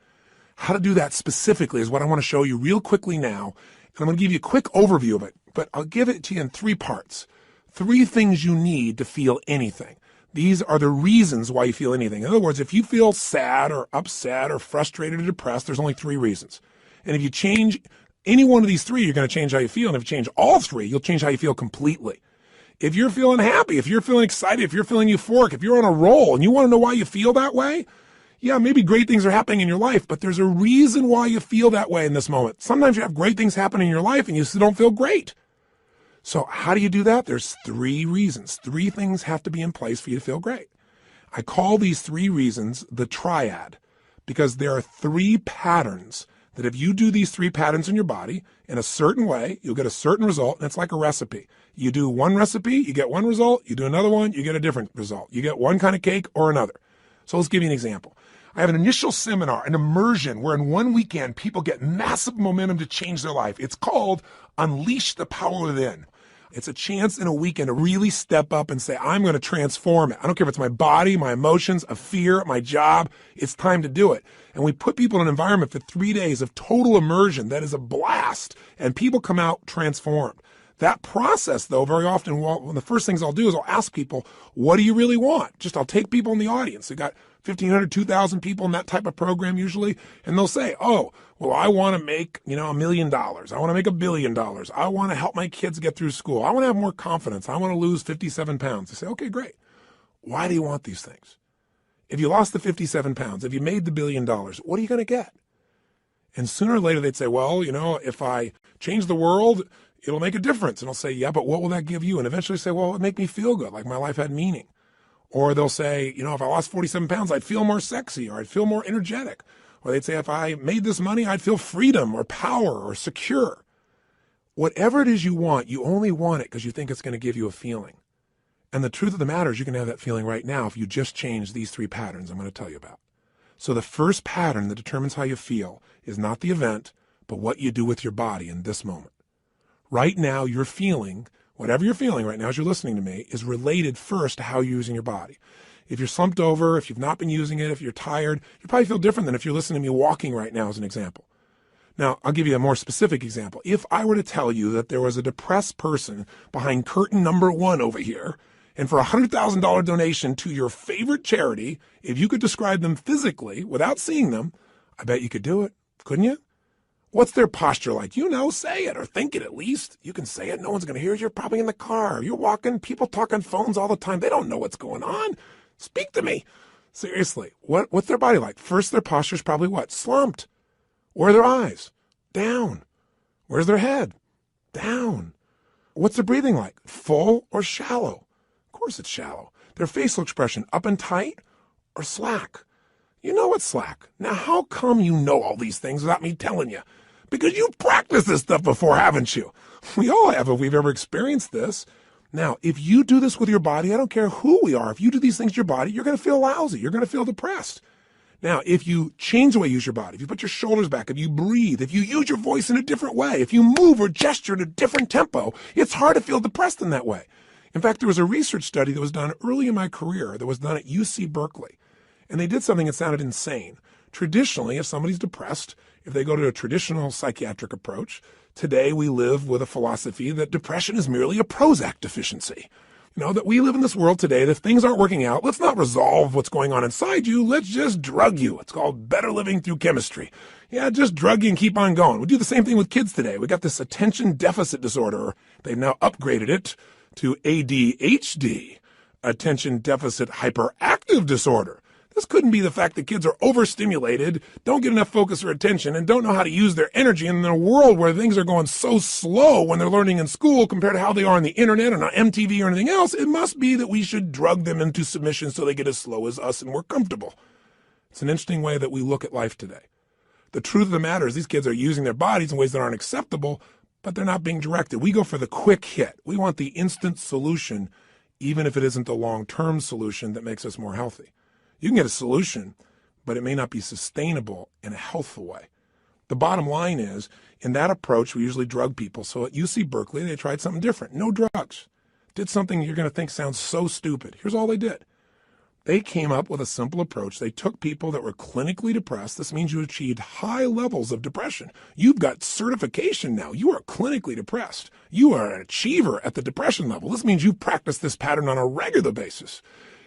Speaker 1: How to do that specifically is what I want to show you real quickly now. And I'm going to give you a quick overview of it, but I'll give it to you in 3 parts. 3 things you need to feel anything. These are the reasons why you feel anything. In other words, if you feel sad or upset or frustrated or depressed, there's only 3 reasons. And if you change any one of these 3, you're going to change how you feel. And if you change all 3, you'll change how you feel completely. If you're feeling happy, if you're feeling excited, if you're feeling euphoric, if you're on a roll and you want to know why you feel that way, yeah, maybe great things are happening in your life, but there's a reason why you feel that way in this moment. Sometimes you have great things happen in your life and you still don't feel great. So how do you do that? There's 3 reasons. 3 things have to be in place for you to feel great. I call these 3 reasons the triad because there are 3 patterns that if you do these 3 patterns in your body in a certain way, you'll get a certain result, and it's like a recipe. You do one recipe, you get one result. You do another one, you get a different result. You get one kind of cake or another. So let's give you an example. I have an initial seminar, an immersion, where in one weekend, people get massive momentum to change their life. It's called Unleash the Power Within. It's a chance in a weekend to really step up and say, I'm going to transform it. I don't care if it's my body, my emotions, a fear, my job. It's time to do it. And we put people in an environment for 3 days of total immersion that is a blast. And people come out transformed. That process, though, very often, one of the first things I'll do is I'll ask people, what do you really want? I'll take people in the audience. We've got 1,500, 2,000 people in that type of program usually. And they'll say, oh, well, I want to make, $1 million. I want to make $1 billion. I want to help my kids get through school. I want to have more confidence. I want to lose 57 pounds. I say, okay, great. Why do you want these things? If you lost the 57 pounds, if you made the $1 billion, what are you going to get? And sooner or later they'd say, well, if I change the world, it'll make a difference. And I'll say, yeah, but what will that give you? And eventually say, well, it'll make me feel good, like my life had meaning. Or they'll say, if I lost 47 pounds, I'd feel more sexy or I'd feel more energetic. Or they'd say, if I made this money, I'd feel freedom or power or secure. Whatever it is you want, you only want it because you think it's going to give you a feeling. And the truth of the matter is you can have that feeling right now if you just change these 3 patterns I'm going to tell you about. So the first pattern that determines how you feel is not the event, but what you do with your body in this moment. Right now, you're feeling, whatever you're feeling right now as you're listening to me, is related first to how you're using your body. If you're slumped over, if you've not been using it, if you're tired, you probably feel different than if you're listening to me walking right now as an example. Now, I'll give you a more specific example. If I were to tell you that there was a depressed person behind curtain number 1 over here, and for a $100,000 donation to your favorite charity, if you could describe them physically without seeing them, I bet you could do it, couldn't you? What's their posture like? Say it or think it at least. You can say it. No one's going to hear it. You're probably in the car. You're walking. People talk on phones all the time. They don't know what's going on. Speak to me. Seriously, what's their body like? First, their posture's probably what? Slumped. Where are their eyes? Down. Where's their head? Down. What's their breathing like? Full or shallow? Of course it's shallow. Their facial expression, up and tight or slack? You know it's slack. Now, how come you know all these things without me telling you? Because you've practiced this stuff before, haven't you? We all have if we've ever experienced this. Now, if you do this with your body, I don't care who we are. If you do these things to your body, you're going to feel lousy. You're going to feel depressed. Now, if you change the way you use your body, if you put your shoulders back, if you breathe, if you use your voice in a different way, if you move or gesture in a different tempo, it's hard to feel depressed in that way. In fact, there was a research study that was done early in my career that was done at UC Berkeley. And they did something that sounded insane. Traditionally, if somebody's depressed, if they go to a traditional psychiatric approach, today we live with a philosophy that depression is merely a Prozac deficiency. That we live in this world today that if things aren't working out, let's not resolve what's going on inside you. Let's just drug you. It's called better living through chemistry. Yeah, just drug you and keep on going. We do the same thing with kids today. We got this attention deficit disorder. They've now upgraded it to ADHD, attention deficit hyperactive disorder. This couldn't be the fact that kids are overstimulated, don't get enough focus or attention, and don't know how to use their energy in a world where things are going so slow when they're learning in school compared to how they are on the internet or on MTV or anything else. It must be that we should drug them into submission so they get as slow as us and we're comfortable. It's an interesting way that we look at life today. The truth of the matter is these kids are using their bodies in ways that aren't acceptable, but they're not being directed. We go for the quick hit. We want the instant solution, even if it isn't the long-term solution that makes us more healthy. You can get a solution, but it may not be sustainable in a healthful way. The bottom line is, in that approach, we usually drug people. So at UC Berkeley, they tried something different. No drugs. Did something you're going to think sounds so stupid. Here's all they did. They came up with a simple approach. They took people that were clinically depressed. This means you achieved high levels of depression. You've got certification now. You are clinically depressed. You are an achiever at the depression level. This means you've practiced this pattern on a regular basis.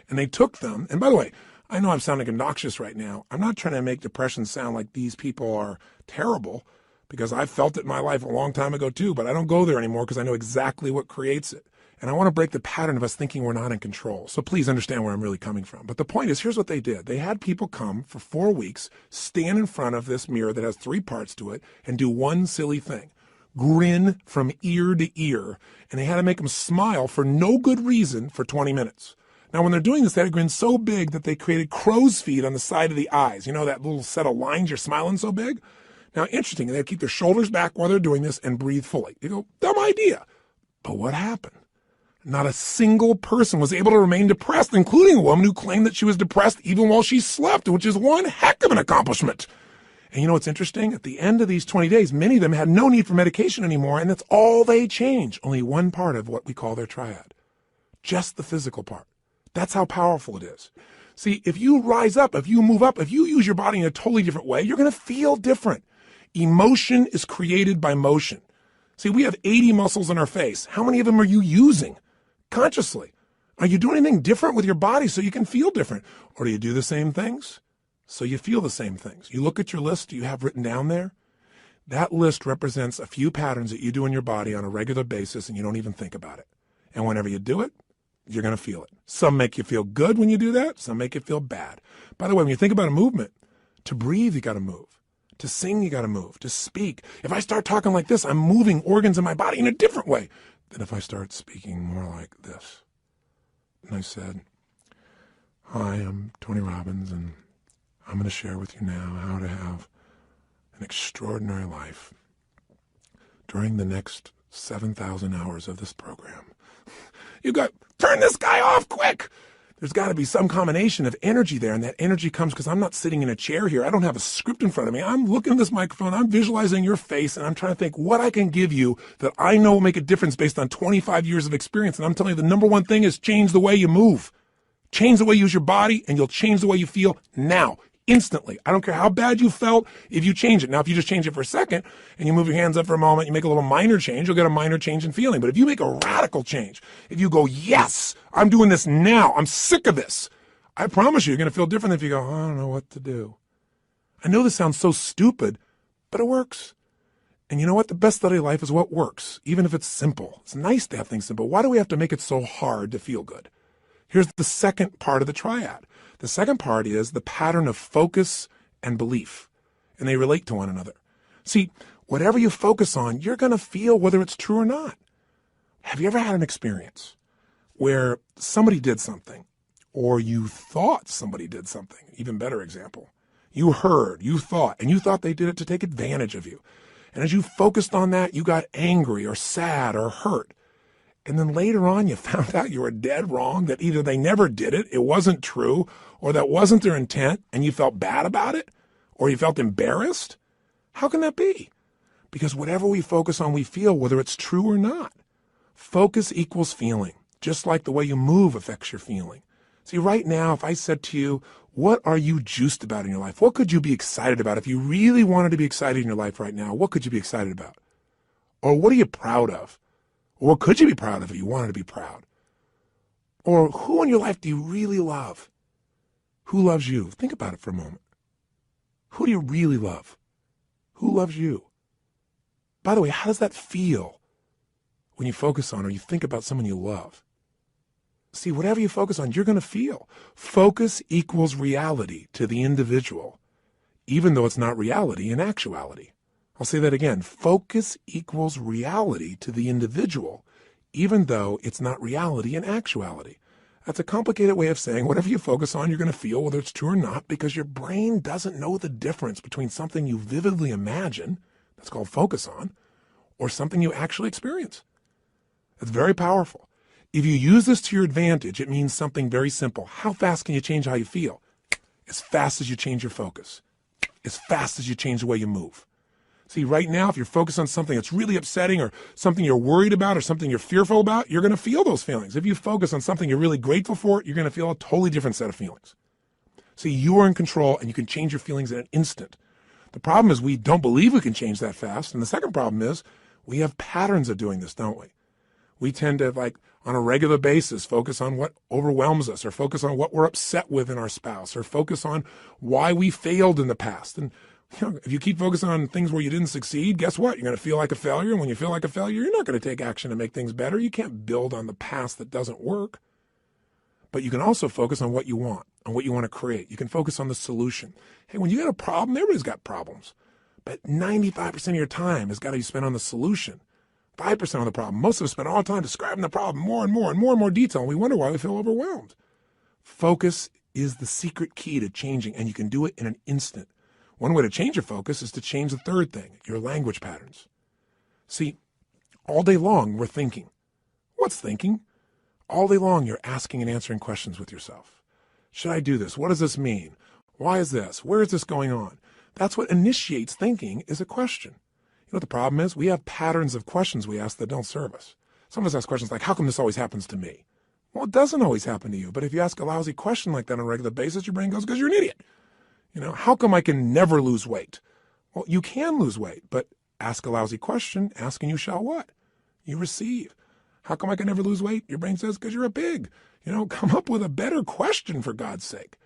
Speaker 1: And they took them, and by the way, I know I'm sounding obnoxious right now. I'm not trying to make depression sound like these people are terrible, because I felt it in my life a long time ago too, but I don't go there anymore because I know exactly what creates it. And I want to break the pattern of us thinking we're not in control. So please understand where I'm really coming from. But the point is, here's what they did. They had people come for 4 weeks, stand in front of this mirror that has 3 parts to it, and do one silly thing. Grin from ear to ear. And they had to make them smile for no good reason for 20 minutes. Now, when they're doing this, they had a grin so big that they created crow's feet on the side of the eyes. You know, that little set of lines you're smiling so big? Now, interesting, they keep their shoulders back while they're doing this and breathe fully. You go, dumb idea. But what happened? Not a single person was able to remain depressed, including a woman who claimed that she was depressed even while she slept, which is one heck of an accomplishment. And you know what's interesting? At the end of these 20 days, many of them had no need for medication anymore, and that's all they changed. Only one part of what we call their triad. Just the physical part. That's how powerful it is. See, if you rise up, if you move up, if you use your body in a totally different way, you're going to feel different. Emotion is created by motion. See, we have 80 muscles in our face. How many of them are you using consciously? Are you doing anything different with your body so you can feel different? Or do you do the same things so you feel the same things? You look at your list you have written down there. That list represents a few patterns that you do in your body on a regular basis and you don't even think about it. And whenever you do it, you're going to feel it. Some make you feel good when you do that. Some make you feel bad. By the way, when you think about a movement, to breathe, you got to move. To sing, you got to move. To speak. If I start talking like this, I'm moving organs in my body in a different way than if I start speaking more like this. And I said, hi, I'm Tony Robbins, and I'm going to share with you now how to have an extraordinary life during the next 7,000 hours of this program. You go, turn this guy off quick. There's got to be some combination of energy there, and that energy comes because I'm not sitting in a chair here. I don't have a script in front of me. I'm looking at this microphone. I'm visualizing your face, and I'm trying to think what I can give you that I know will make a difference based on 25 years of experience. And I'm telling you, the number one thing is change the way you move. Change the way you use your body, and you'll change the way you feel now, instantly. I don't care how bad you felt if you change it. Now, if you just change it for a second and you move your hands up for a moment, you make a little minor change, you'll get a minor change in feeling. But if you make a radical change, if you go, yes, I'm doing this now, I'm sick of this, I promise you're going to feel different if you go, I don't know what to do. I know this sounds so stupid, but it works. And you know what? The best study of life is what works, even if it's simple. It's nice to have things simple. Why do we have to make it so hard to feel good? Here's the second part of the triad. The second part is the pattern of focus and belief, and they relate to one another. See, whatever you focus on, you're going to feel whether it's true or not. Have you ever had an experience where somebody did something, or you thought somebody did something? Even better example. You heard, you thought they did it to take advantage of you. And as you focused on that, you got angry or sad or hurt. And then later on, you found out you were dead wrong, that either they never did it, it wasn't true, or that wasn't their intent, and you felt bad about it, or you felt embarrassed. How can that be? Because whatever we focus on, we feel, whether it's true or not. Focus equals feeling, just like the way you move affects your feeling. See, right now, if I said to you, what are you juiced about in your life? What could you be excited about? If you really wanted to be excited in your life right now, what could you be excited about? Or what are you proud of? Or what could you be proud of if you wanted to be proud? Or who in your life do you really love? Who loves you? Think about it for a moment. Who do you really love? Who loves you? By the way, how does that feel when you focus on or you think about someone you love? See, whatever you focus on, you're going to feel. Focus equals reality to the individual, even though it's not reality in actuality. I'll say that again. Focus equals reality to the individual, even though it's not reality in actuality. That's a complicated way of saying whatever you focus on, you're going to feel, whether it's true or not, because your brain doesn't know the difference between something you vividly imagine, that's called focus on, or something you actually experience. It's very powerful. If you use this to your advantage, it means something very simple. How fast can you change how you feel? As fast as you change your focus. As fast as you change the way you move. See, right now, if you're focused on something that's really upsetting or something you're worried about or something you're fearful about, you're going to feel those feelings. If you focus on something you're really grateful for, you're going to feel a totally different set of feelings. See, you are in control and you can change your feelings in an instant. The problem is we don't believe we can change that fast. And the second problem is we have patterns of doing this, don't we? We tend to, on a regular basis, focus on what overwhelms us or focus on what we're upset with in our spouse or focus on why we failed in the past. And if you keep focusing on things where you didn't succeed, guess what? You're going to feel like a failure. And when you feel like a failure, you're not going to take action to make things better. You can't build on the past that doesn't work. But you can also focus on what you want, on what you want to create. You can focus on the solution. Hey, when you got a problem, everybody's got problems. But 95% of your time has got to be spent on the solution. 5% on the problem. Most of us spend all the time describing the problem more and more and more and more detail, and we wonder why we feel overwhelmed. Focus is the secret key to changing, and you can do it in an instant. One way to change your focus is to change the third thing, your language patterns. See, all day long, we're thinking. What's thinking? All day long, you're asking and answering questions with yourself. Should I do this? What does this mean? Why is this? Where is this going on? That's what initiates thinking, is a question. You know what the problem is? We have patterns of questions we ask that don't serve us. Some of us ask questions like, how come this always happens to me? Well, it doesn't always happen to you. But if you ask a lousy question like that on a regular basis, your brain goes, because you're an idiot. How come I can never lose weight? Well, you can lose weight, but ask a lousy question, ask and you shall what? You receive. How come I can never lose weight? Your brain says, because you're a pig. Come up with a better question, for God's sake.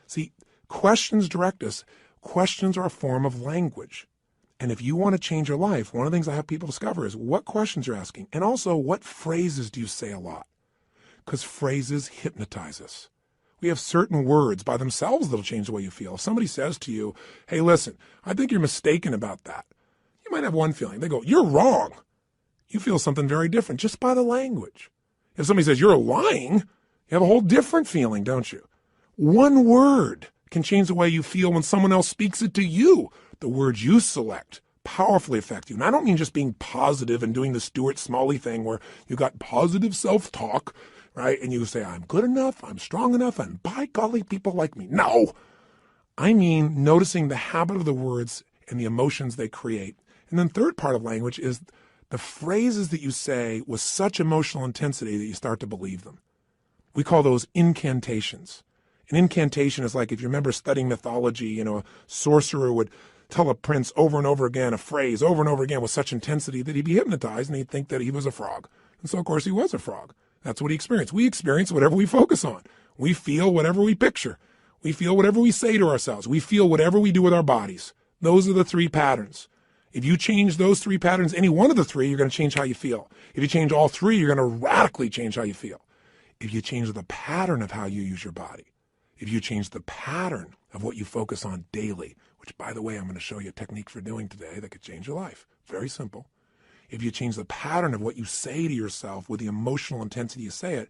Speaker 1: See, questions direct us. Questions are a form of language. And if you want to change your life, one of the things I have people discover is what questions you're asking. And also, what phrases do you say a lot? Because phrases hypnotize us. We have certain words by themselves that'll change the way you feel. If somebody says to you, hey, listen, I think you're mistaken about that. You might have one feeling. They go, you're wrong. You feel something very different just by the language. If somebody says you're lying, you have a whole different feeling, don't you? One word can change the way you feel when someone else speaks it to you. The words you select powerfully affect you. And I don't mean just being positive and doing the Stuart Smalley thing where you got positive self-talk, right? And you say, I'm good enough, I'm strong enough, and by golly, people like me. No, I mean noticing the habit of the words and the emotions they create. And then third part of language is the phrases that you say with such emotional intensity that you start to believe them. We call those incantations. An incantation is like, if you remember studying mythology, a sorcerer would tell a prince over and over again a phrase over and over again with such intensity that he'd be hypnotized and he'd think that he was a frog. And so, of course, he was a frog. That's what he experienced. We experience whatever we focus on. We feel whatever we picture. We feel whatever we say to ourselves. We feel whatever we do with our bodies. Those are the three patterns. If you change those three patterns, any one of the three, you're going to change how you feel. If you change all three, you're going to radically change how you feel. If you change the pattern of how you use your body, if you change the pattern of what you focus on daily, which, by the way, I'm going to show you a technique for doing today that could change your life. Very simple. If you change the pattern of what you say to yourself with the emotional intensity you say it,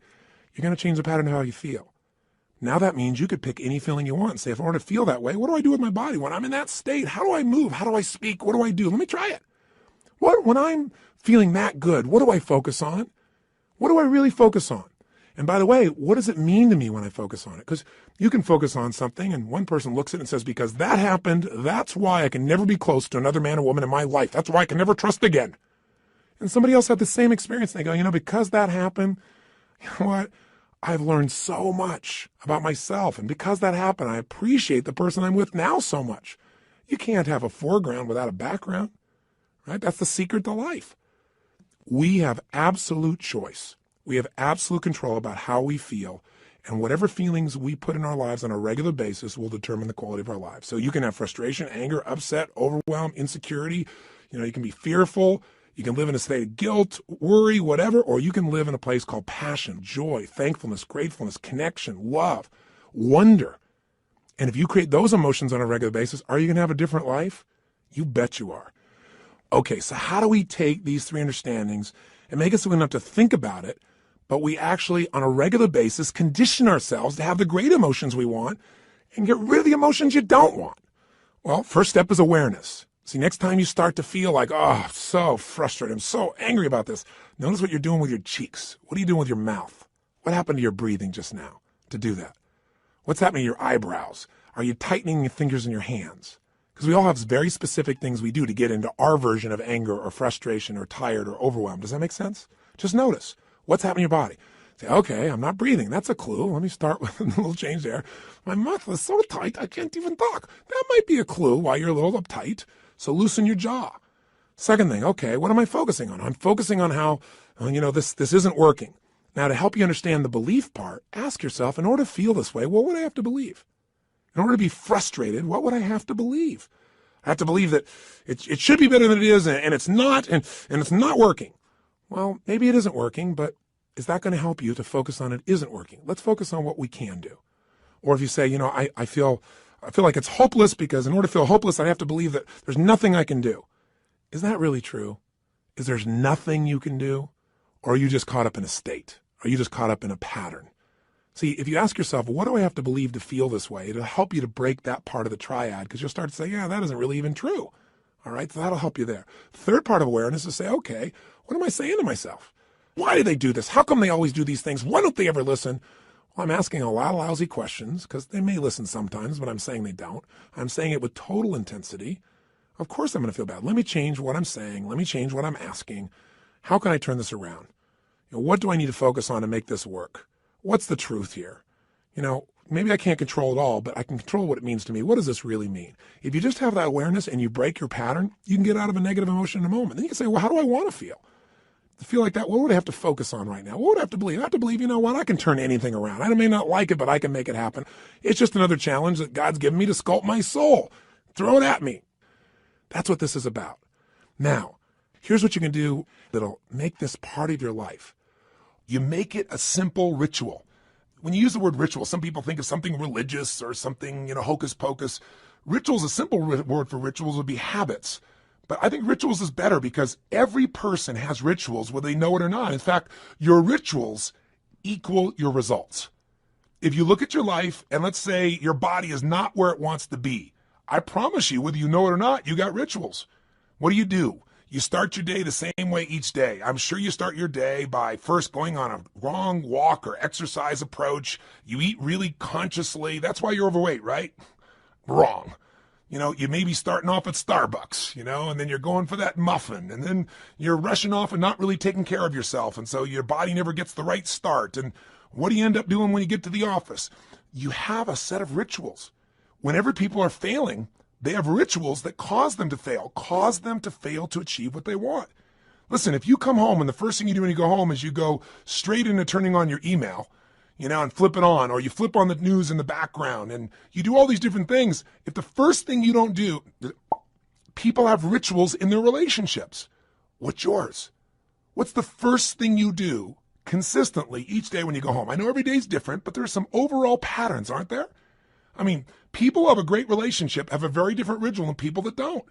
Speaker 1: you're going to change the pattern of how you feel. Now that means you could pick any feeling you want and say, if I want to feel that way, what do I do with my body? When I'm in that state, how do I move? How do I speak? What do I do? Let me try it. When I'm feeling that good, what do I focus on? What do I really focus on? And by the way, what does it mean to me when I focus on it? Because you can focus on something and one person looks at it and says, because that happened, that's why I can never be close to another man or woman in my life. That's why I can never trust again. And somebody else had the same experience. And they go, because that happened, you know what? I've learned so much about myself. And because that happened, I appreciate the person I'm with now so much. You can't have a foreground without a background, right? That's the secret to life. We have absolute choice. We have absolute control about how we feel. And whatever feelings we put in our lives on a regular basis will determine the quality of our lives. So you can have frustration, anger, upset, overwhelm, insecurity. You can be fearful. You can live in a state of guilt, worry, whatever, or you can live in a place called passion, joy, thankfulness, gratefulness, connection, love, wonder. And if you create those emotions on a regular basis, are you going to have a different life? You bet you are. Okay, so how do we take these three understandings and make it so we don't have to think about it, but we actually, on a regular basis, condition ourselves to have the great emotions we want and get rid of the emotions you don't want? Well, first step is awareness. See, next time you start to feel like, I'm so frustrated, I'm so angry about this, notice what you're doing with your cheeks. What are you doing with your mouth? What happened to your breathing just now to do that? What's happening to your eyebrows? Are you tightening your fingers in your hands? Because we all have very specific things we do to get into our version of anger or frustration or tired or overwhelmed. Does that make sense? Just notice what's happening in your body. Say, okay, I'm not breathing. That's a clue. Let me start with a little change there. My mouth is so tight, I can't even talk. That might be a clue why you're a little uptight. So loosen your jaw. Second thing, okay, what am I focusing on? I'm focusing on how, this isn't working. Now, to help you understand the belief part, ask yourself, in order to feel this way, what would I have to believe? In order to be frustrated, what would I have to believe? I have to believe that it should be better than it is, and it's not, and it's not working. Well, maybe it isn't working, but is that going to help you to focus on it isn't working? Let's focus on what we can do. Or if you say, I feel like it's hopeless because in order to feel hopeless, I have to believe that there's nothing I can do. Is that really true? Is there's nothing you can do? Or are you just caught up in a state? Are you just caught up in a pattern? See, if you ask yourself, what do I have to believe to feel this way? It'll help you to break that part of the triad because you'll start to say, yeah, that isn't really even true. All right, so that'll help you there. Third part of awareness is to say, okay, what am I saying to myself? Why do they do this? How come they always do these things? Why don't they ever listen? Well, I'm asking a lot of lousy questions because they may listen sometimes, but I'm saying they don't. I'm saying it with total intensity. Of course I'm going to feel bad. Let me change what I'm saying. Let me change what I'm asking. How can I turn this around? What do I need to focus on to make this work? What's the truth here? Maybe I can't control it all, but I can control what it means to me. What does this really mean? If you just have that awareness and you break your pattern, you can get out of a negative emotion in a moment. Then you can say, well, how do I want to feel? To feel like that, what would I have to focus on right now? What would I have to believe? I have to believe, I can turn anything around. I may not like it, but I can make it happen. It's just another challenge that God's given me to sculpt my soul. Throw it at me. That's what this is about. Now, here's what you can do that'll make this part of your life. You make it a simple ritual. When you use the word ritual, some people think of something religious or something, hocus pocus. Rituals, a simple word for rituals would be habits. But I think rituals is better because every person has rituals, whether they know it or not. In fact, your rituals equal your results. If you look at your life and let's say your body is not where it wants to be, I promise you, whether you know it or not, you got rituals. What do? You start your day the same way each day. I'm sure you start your day by first going on a wrong walk or exercise approach. You eat really consciously. That's why you're overweight, right? Wrong. You may be starting off at Starbucks, and then you're going for that muffin, and then you're rushing off and not really taking care of yourself. And so your body never gets the right start. And what do you end up doing when you get to the office? You have a set of rituals. Whenever people are failing, they have rituals that cause them to fail to achieve what they want. Listen, if you come home and the first thing you do when you go home is you go straight into turning on your email, and flip it on, or you flip on the news in the background, and you do all these different things. If the first thing you don't do, people have rituals in their relationships. What's yours? What's the first thing you do consistently each day when you go home? I know every day's different, but there are some overall patterns, aren't there? I mean, people who have a great relationship have a very different ritual than people that don't.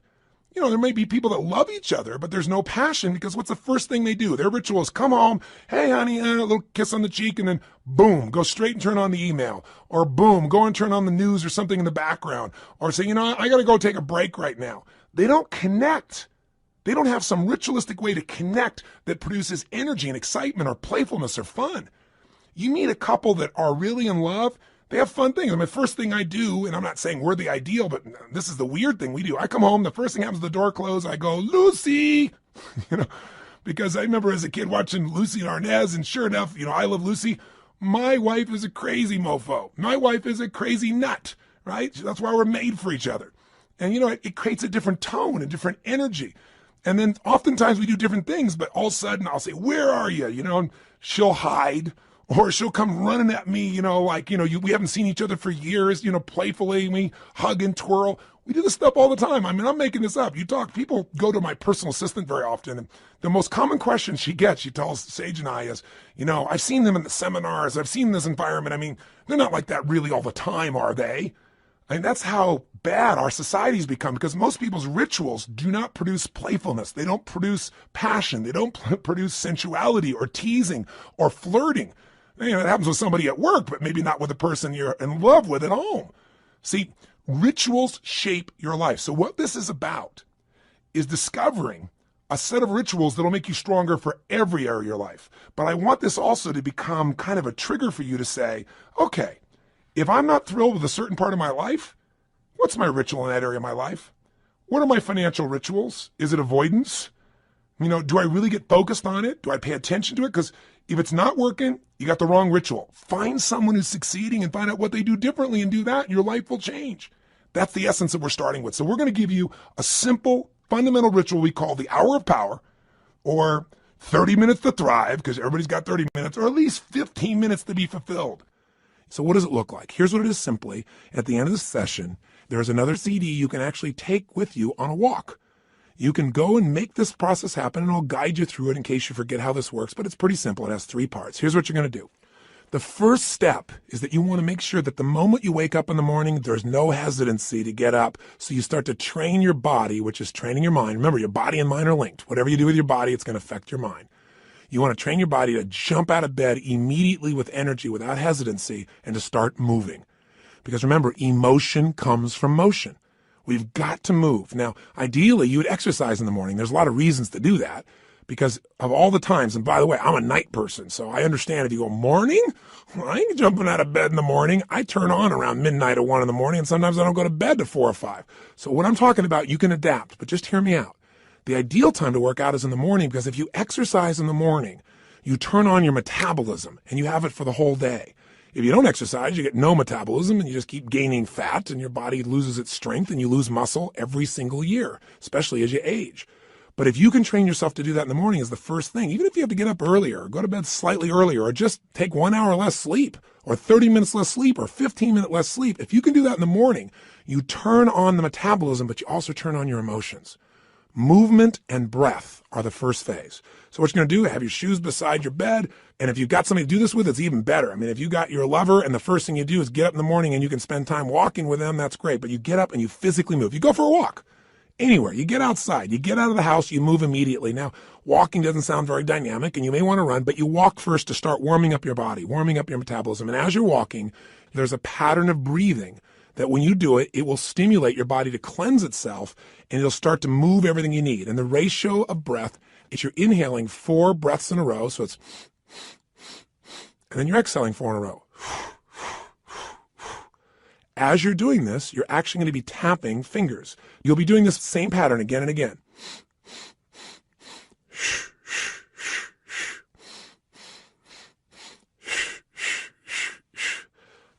Speaker 1: There may be people that love each other, but there's no passion because what's the first thing they do? Their ritual is come home, hey, honey, a little kiss on the cheek, and then boom, go straight and turn on the email. Or boom, go and turn on the news or something in the background. Or say, I got to go take a break right now. They don't connect. They don't have some ritualistic way to connect that produces energy and excitement or playfulness or fun. You meet a couple that are really in love, they have fun things. The first thing I do, and I'm not saying we're the ideal, but this is the weird thing we do. I come home, the first thing happens, the door closed, I go, Lucy, because I remember as a kid watching Lucy and Arnaz, and sure enough, I Love Lucy. My wife is a crazy mofo. My wife is a crazy nut, right? That's why we're made for each other. And it creates a different tone, a different energy. And then oftentimes we do different things, but all of a sudden I'll say, where are you? And she'll hide. Or she'll come running at me, we haven't seen each other for years, playfully, we hug and twirl. We do this stuff all the time. I mean, I'm making this up. People go to my personal assistant very often, and the most common question she tells Sage and I is, I've seen them in the seminars, I've seen this environment. I mean, they're not like that really all the time, are they? I mean, that's how bad our society's become, because most people's rituals do not produce playfulness. They don't produce passion. They don't produce sensuality or teasing or flirting. It happens with somebody at work, but maybe not with the person you're in love with at home. See, rituals shape your life. So what this is about is discovering a set of rituals that'll make you stronger for every area of your life. But I want this also to become kind of a trigger for you to say, okay, if I'm not thrilled with a certain part of my life, what's my ritual in that area of my life? What are my financial rituals? Is it avoidance? Do I really get focused on it? Do I pay attention to it? Because if it's not working, you got the wrong ritual. Find someone who's succeeding and find out what they do differently and do that, and your life will change. That's the essence that we're starting with. So we're going to give you a simple, fundamental ritual we call the Hour of Power, or 30 minutes to thrive, because everybody's got 30 minutes, or at least 15 minutes to be fulfilled. So what does it look like? Here's what it is simply. At the end of the session, there's another CD you can actually take with you on a walk. You can go and make this process happen, and I'll guide you through it in case you forget how this works, but it's pretty simple. It has 3 parts. Here's what you're going to do. The first step is that you want to make sure that the moment you wake up in the morning, there's no hesitancy to get up. So you start to train your body, which is training your mind. Remember, your body and mind are linked. Whatever you do with your body, it's going to affect your mind. You want to train your body to jump out of bed immediately with energy, without hesitancy, and to start moving. Because remember, emotion comes from motion. We've got to move. Now, ideally, you would exercise in the morning. There's a lot of reasons to do that because of all the times. And by the way, I'm a night person, so I understand if you go morning, I ain't jumping out of bed in the morning. I turn on around midnight or 1 in the morning, and sometimes I don't go to bed to 4 or 5. So what I'm talking about, you can adapt, but just hear me out. The ideal time to work out is in the morning, because if you exercise in the morning, you turn on your metabolism and you have it for the whole day. If you don't exercise, you get no metabolism and you just keep gaining fat, and your body loses its strength and you lose muscle every single year, especially as you age. But if you can train yourself to do that in the morning as the first thing, even if you have to get up earlier or go to bed slightly earlier or just take 1 hour less sleep or 30 minutes less sleep or 15 minutes less sleep, if you can do that in the morning, you turn on the metabolism, but you also turn on your emotions. Movement and breath are the first phase. So what you're going to do, have your shoes beside your bed. And if you've got somebody to do this with, it's even better. I mean, if you got your lover and the first thing you do is get up in the morning and you can spend time walking with them, that's great. But you get up and you physically move. You go for a walk anywhere. You get outside. You get out of the house. You move immediately. Now, walking doesn't sound very dynamic and you may want to run, but you walk first to start warming up your body, warming up your metabolism. And as you're walking, there's a pattern of breathing that when you do it, it will stimulate your body to cleanse itself, and it'll start to move everything you need. And the ratio of breath is you're inhaling 4 breaths in a row, so it's, and then you're exhaling 4 in a row. As you're doing this, you're actually going to be tapping fingers. You'll be doing this same pattern again and again.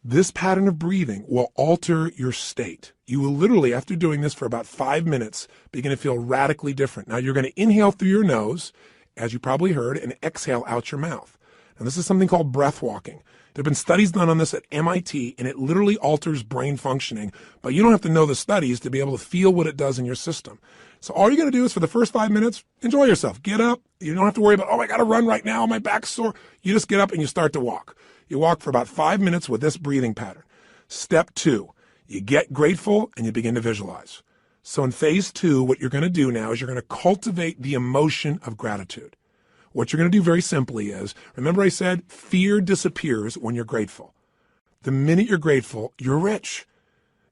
Speaker 1: This pattern of breathing will alter your state. You will literally, after doing this for about 5 minutes, begin to feel radically different. Now, you're going to inhale through your nose, as you probably heard, and exhale out your mouth. Now, this is something called breath walking. There have been studies done on this at MIT, and it literally alters brain functioning, but you don't have to know the studies to be able to feel what it does in your system. So all you're going to do is for the first 5 minutes, enjoy yourself. Get up. You don't have to worry about, oh, I got to run right now. My back's sore. You just get up and you start to walk. You walk for about 5 minutes with this breathing pattern. Step 2, you get grateful and you begin to visualize. So in phase 2, what you're going to do now is you're going to cultivate the emotion of gratitude. What you're going to do very simply is, remember I said fear disappears when you're grateful. The minute you're grateful, you're rich.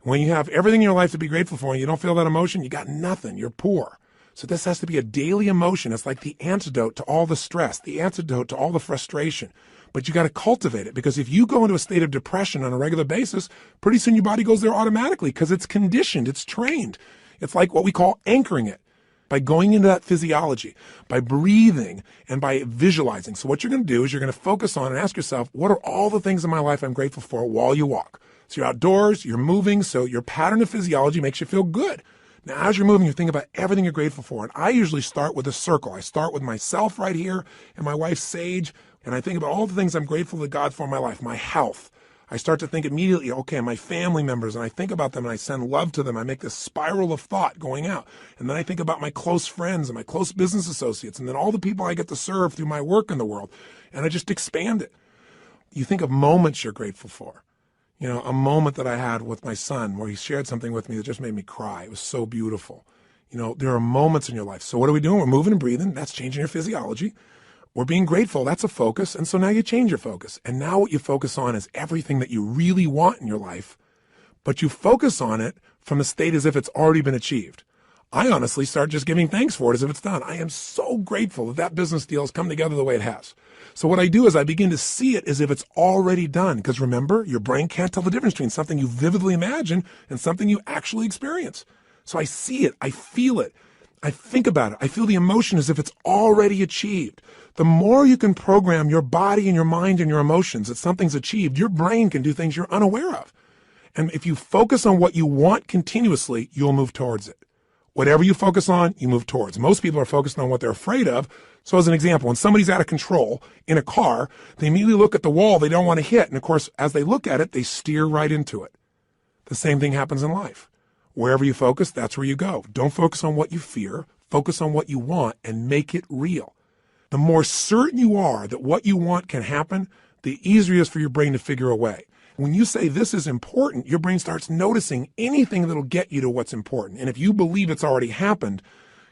Speaker 1: When you have everything in your life to be grateful for and you don't feel that emotion, you got nothing. You're poor. So this has to be a daily emotion. It's like the antidote to all the stress, the antidote to all the frustration. But you got to cultivate it, because if you go into a state of depression on a regular basis, pretty soon your body goes there automatically because it's conditioned, it's trained. It's like what we call anchoring it. By going into that physiology, by breathing, and by visualizing. So what you're going to do is you're going to focus on and ask yourself, what are all the things in my life I'm grateful for while you walk? So you're outdoors, you're moving, so your pattern of physiology makes you feel good. Now, as you're moving, you're thinking about everything you're grateful for. And I usually start with a circle. I start with myself right here and my wife, Sage, and I think about all the things I'm grateful to God for in my life, my health. I start to think immediately, okay, my family members, and I think about them and I send love to them. I make this spiral of thought going out. And then I think about my close friends and my close business associates, and then all the people I get to serve through my work in the world. And I just expand it. You think of moments you're grateful for. You know, a moment that I had with my son where he shared something with me that just made me cry. It was so beautiful. You know, there are moments in your life. So what are we doing? We're moving and breathing. That's changing your physiology. We're being grateful. That's a focus. And so now you change your focus. And now what you focus on is everything that you really want in your life, but you focus on it from the state as if it's already been achieved. I honestly start just giving thanks for it as if it's done. I am so grateful that that business deal has come together the way it has. So what I do is I begin to see it as if it's already done. Because remember, your brain can't tell the difference between something you vividly imagine and something you actually experience. So I see it. I feel it. I think about it. I feel the emotion as if it's already achieved. The more you can program your body and your mind and your emotions that something's achieved, your brain can do things you're unaware of. And if you focus on what you want continuously, you'll move towards it. Whatever you focus on, you move towards. Most people are focused on what they're afraid of. So as an example, when somebody's out of control in a car, they immediately look at the wall they don't want to hit. And of course, as they look at it, they steer right into it. The same thing happens in life. Wherever you focus, that's where you go. Don't focus on what you fear. Focus on what you want and make it real. The more certain you are that what you want can happen, the easier it is for your brain to figure a way. When you say this is important, your brain starts noticing anything that'll get you to what's important. And if you believe it's already happened,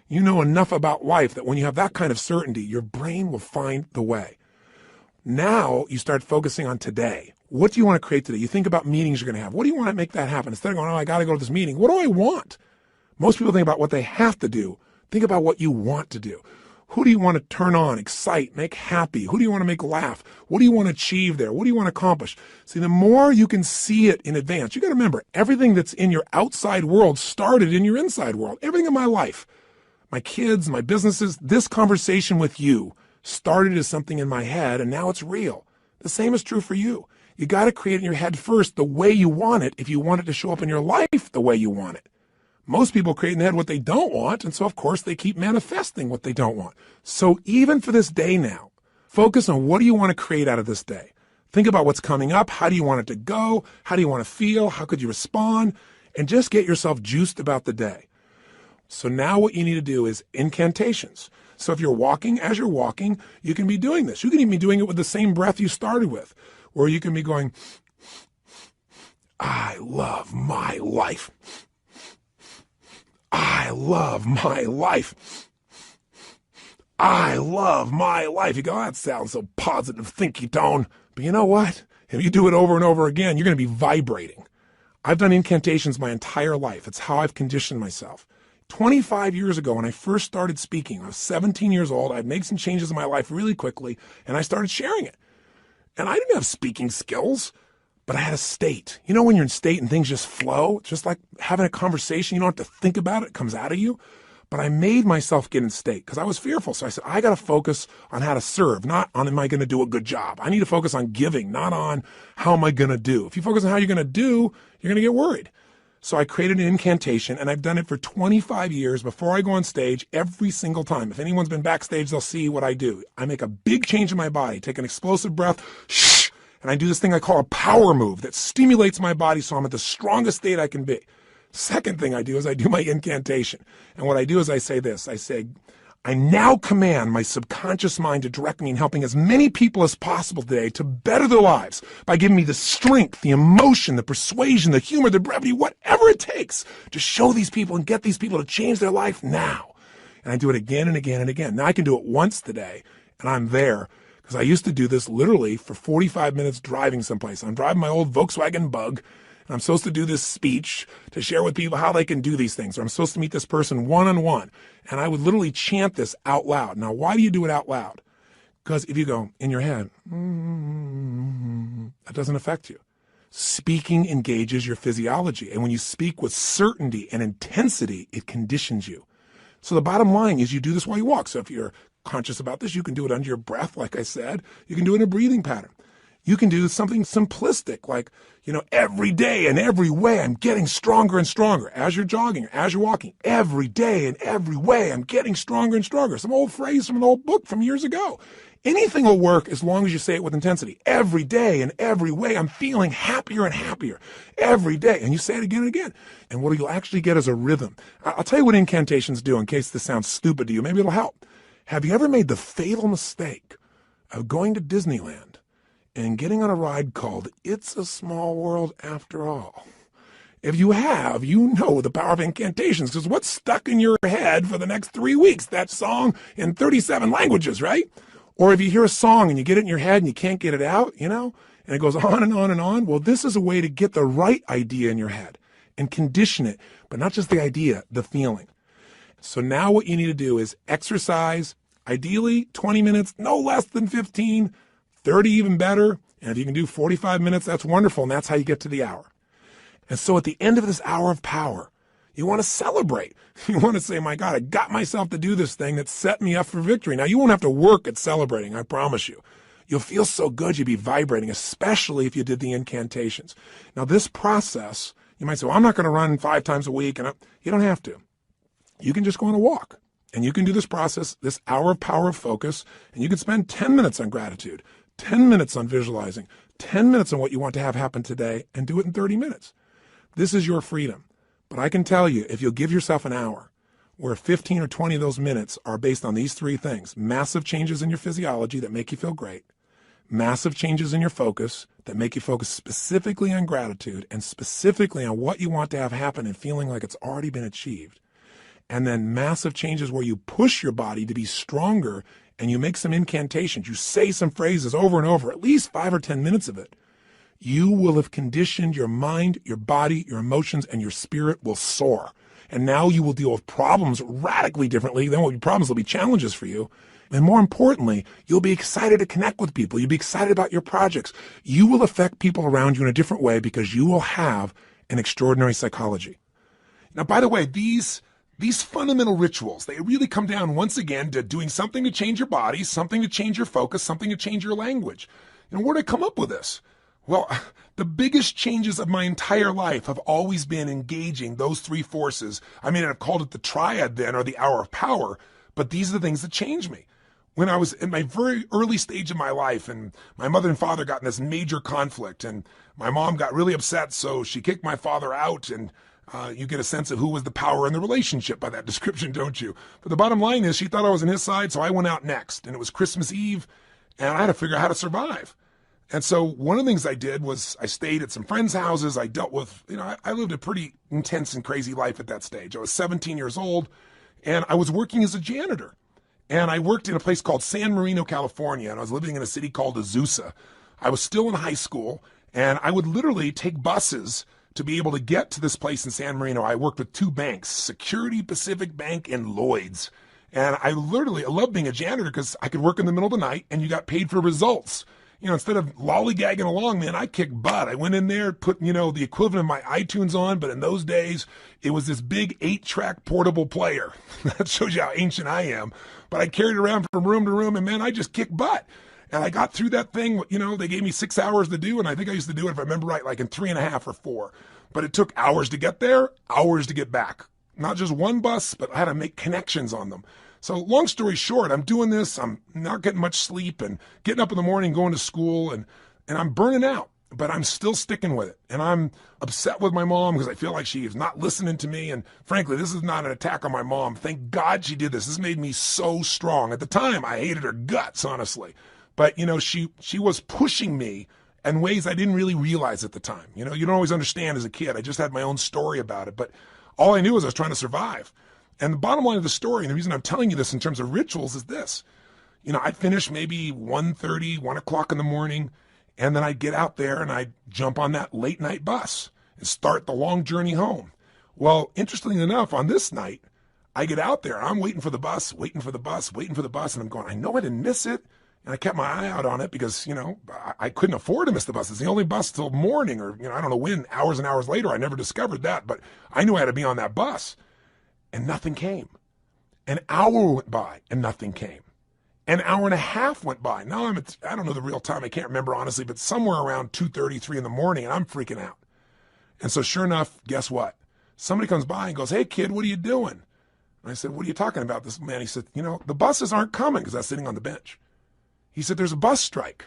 Speaker 1: you know enough about life that when you have that kind of certainty, your brain will find the way. Now you start focusing on today. What do you want to create today? You think about meetings you're going to have. What do you want to make that happen? Instead of going, oh, I got to go to this meeting. What do I want? Most people think about what they have to do. Think about what you want to do. Who do you want to turn on, excite, make happy? Who do you want to make laugh? What do you want to achieve there? What do you want to accomplish? See, the more you can see it in advance, you got to remember, everything that's in your outside world started in your inside world. Everything in my life, my kids, my businesses, this conversation with you started as something in my head, and now it's real. The same is true for you. You got to create in your head first the way you want it if you want it to show up in your life the way you want it. Most people create in their head what they don't want, and so, of course, they keep manifesting what they don't want. So even for this day now, focus on what do you want to create out of this day. Think about what's coming up. How do you want it to go? How do you want to feel? How could you respond? And just get yourself juiced about the day. So now what you need to do is incantations. So if you're walking, as you're walking, you can be doing this. You can even be doing it with the same breath you started with, or you can be going, I love my life. I love my life. I love my life. You go, that sounds so positive, thinky tone. But you know what? If you do it over and over again, you're going to be vibrating. I've done incantations my entire life. It's how I've conditioned myself. 25 years ago, when I first started speaking, I was 17 years old. I'd made some changes in my life really quickly, and I started sharing it. And I didn't have speaking skills, but I had a state. You know, when you're in state and things just flow, it's just like having a conversation. You don't have to think about it. It comes out of you. But I made myself get in state because I was fearful. So I said, I got to focus on how to serve, not on am I going to do a good job. I need to focus on giving, not on how am I going to do. If you focus on how you're going to do, you're going to get worried. So I created an incantation, and I've done it for 25 years before I go on stage every single time. If anyone's been backstage, they'll see what I do. I make a big change in my body, take an explosive breath, shh, and I do this thing I call a power move that stimulates my body so I'm at the strongest state I can be. Second thing I do is I do my incantation. And what I do is I say this. I say, I now command my subconscious mind to direct me in helping as many people as possible today to better their lives by giving me the strength, the emotion, the persuasion, the humor, the brevity, whatever it takes to show these people and get these people to change their life now. And I do it again and again and again. Now I can do it once today, and I'm there because I used to do this literally for 45 minutes driving someplace. I'm driving my old Volkswagen Bug, and I'm supposed to do this speech to share with people how they can do these things. Or I'm supposed to meet this person one-on-one. And I would literally chant this out loud. Now, why do you do it out loud? Because if you go in your head, that doesn't affect you. Speaking engages your physiology. And when you speak with certainty and intensity, it conditions you. So the bottom line is you do this while you walk. So if you're conscious about this, you can do it under your breath, like I said. You can do it in a breathing pattern. You can do something simplistic like, every day and every way I'm getting stronger and stronger. As you're jogging, as you're walking, every day and every way I'm getting stronger and stronger. Some old phrase from an old book from years ago. Anything will work as long as you say it with intensity. Every day and every way I'm feeling happier and happier. Every day. And you say it again and again. And what you'll actually get is a rhythm. I'll tell you what incantations do in case this sounds stupid to you. Maybe it'll help. Have you ever made the fatal mistake of going to Disneyland and getting on a ride called It's a Small World After All? If you have, you know the power of incantations, because what's stuck in your head for the next 3 weeks? That song in 37 languages, right? Or if you hear a song and you get it in your head and you can't get it out, and it goes on and on and on. Well, this is a way to get the right idea in your head and condition it, but not just the idea, the feeling. So now what you need to do is exercise, ideally 20 minutes, no less than 15, 30 even better. And if you can do 45 minutes, that's wonderful. And that's how you get to the hour. And so at the end of this hour of power, you want to celebrate. You want to say, my God, I got myself to do this thing that set me up for victory. Now, you won't have to work at celebrating, I promise you. You'll feel so good, you'll be vibrating, especially if you did the incantations. Now, this process, you might say, well, I'm not going to run 5 times a week. And you don't have to. You can just go on a walk. And you can do this process, this hour of power of focus, and you can spend 10 minutes on gratitude, 10 minutes on visualizing, 10 minutes on what you want to have happen today, and do it in 30 minutes. This is your freedom. But I can tell you, if you'll give yourself an hour, where 15 or 20 of those minutes are based on these 3 things: massive changes in your physiology that make you feel great, massive changes in your focus that make you focus specifically on gratitude and specifically on what you want to have happen and feeling like it's already been achieved, and then massive changes where you push your body to be stronger and you make some incantations, you say some phrases over and over, at least 5 or 10 minutes of it, you will have conditioned your mind, your body, your emotions, and your spirit will soar. And now you will deal with problems radically differently. There won't be problems, there'll be challenges for you. And more importantly, you'll be excited to connect with people. You'll be excited about your projects. You will affect people around you in a different way because you will have an extraordinary psychology. Now, by the way, these fundamental rituals, they really come down once again to doing something to change your body, something to change your focus, something to change your language. And where did I come up with this? Well, the biggest changes of my entire life have always been engaging those 3 forces. I mean, I've called it the triad then, or the hour of power, but these are the things that changed me. When I was in my very early stage of my life and my mother and father got in this major conflict and my mom got really upset, so she kicked my father out, and you get a sense of who was the power in the relationship by that description, don't you? But the bottom line is she thought I was on his side, so I went out next, and it was Christmas Eve, and I had to figure out how to survive. And so one of the things I did was I stayed at some friends' houses. I dealt with, I lived a pretty intense and crazy life at that stage. I was 17 years old, and I was working as a janitor. And I worked in a place called San Marino, California, and I was living in a city called Azusa. I was still in high school, and I would literally take buses to be able to get to this place in San Marino. I worked with two banks, Security Pacific Bank and Lloyd's. And I love being a janitor because I could work in the middle of the night and you got paid for results. Instead of lollygagging along, man, I kicked butt. I went in there, put, the equivalent of my iTunes on, but in those days, it was this big 8-track portable player. That shows you how ancient I am. But I carried it around from room to room, and man, I just kicked butt. And I got through that thing, they gave me 6 hours to do, and I think I used to do it, if I remember right, like in 3.5 or 4. But it took hours to get there, hours to get back. Not just one bus, but I had to make connections on them. So long story short, I'm doing this, I'm not getting much sleep and getting up in the morning, going to school, and I'm burning out, but I'm still sticking with it. And I'm upset with my mom because I feel like she is not listening to me. And frankly, this is not an attack on my mom. Thank God she did this. This made me so strong. At the time, I hated her guts, honestly. But, she was pushing me in ways I didn't really realize at the time. You don't always understand as a kid. I just had my own story about it. But all I knew was I was trying to survive. And the bottom line of the story, and the reason I'm telling you this in terms of rituals is this. I'd finish maybe 1:30, 1 o'clock in the morning, and then I'd get out there and I'd jump on that late night bus and start the long journey home. Well, interestingly enough, on this night, I get out there and I'm waiting for the bus, and I'm going, I know I didn't miss it. And I kept my eye out on it because, I couldn't afford to miss the bus. It's the only bus till morning or, I don't know when, hours and hours later. I never discovered that, but I knew I had to be on that bus. And nothing came. An hour went by and nothing came. An hour and a half went by. Now I don't know the real time. I can't remember honestly, but somewhere around 2:30, 3 in the morning, and I'm freaking out. And so sure enough, guess what? Somebody comes by and goes, "Hey kid, what are you doing?" And I said, "What are you talking about?" This man, he said, "The buses aren't coming," because I was sitting on the bench. He said, "There's a bus strike."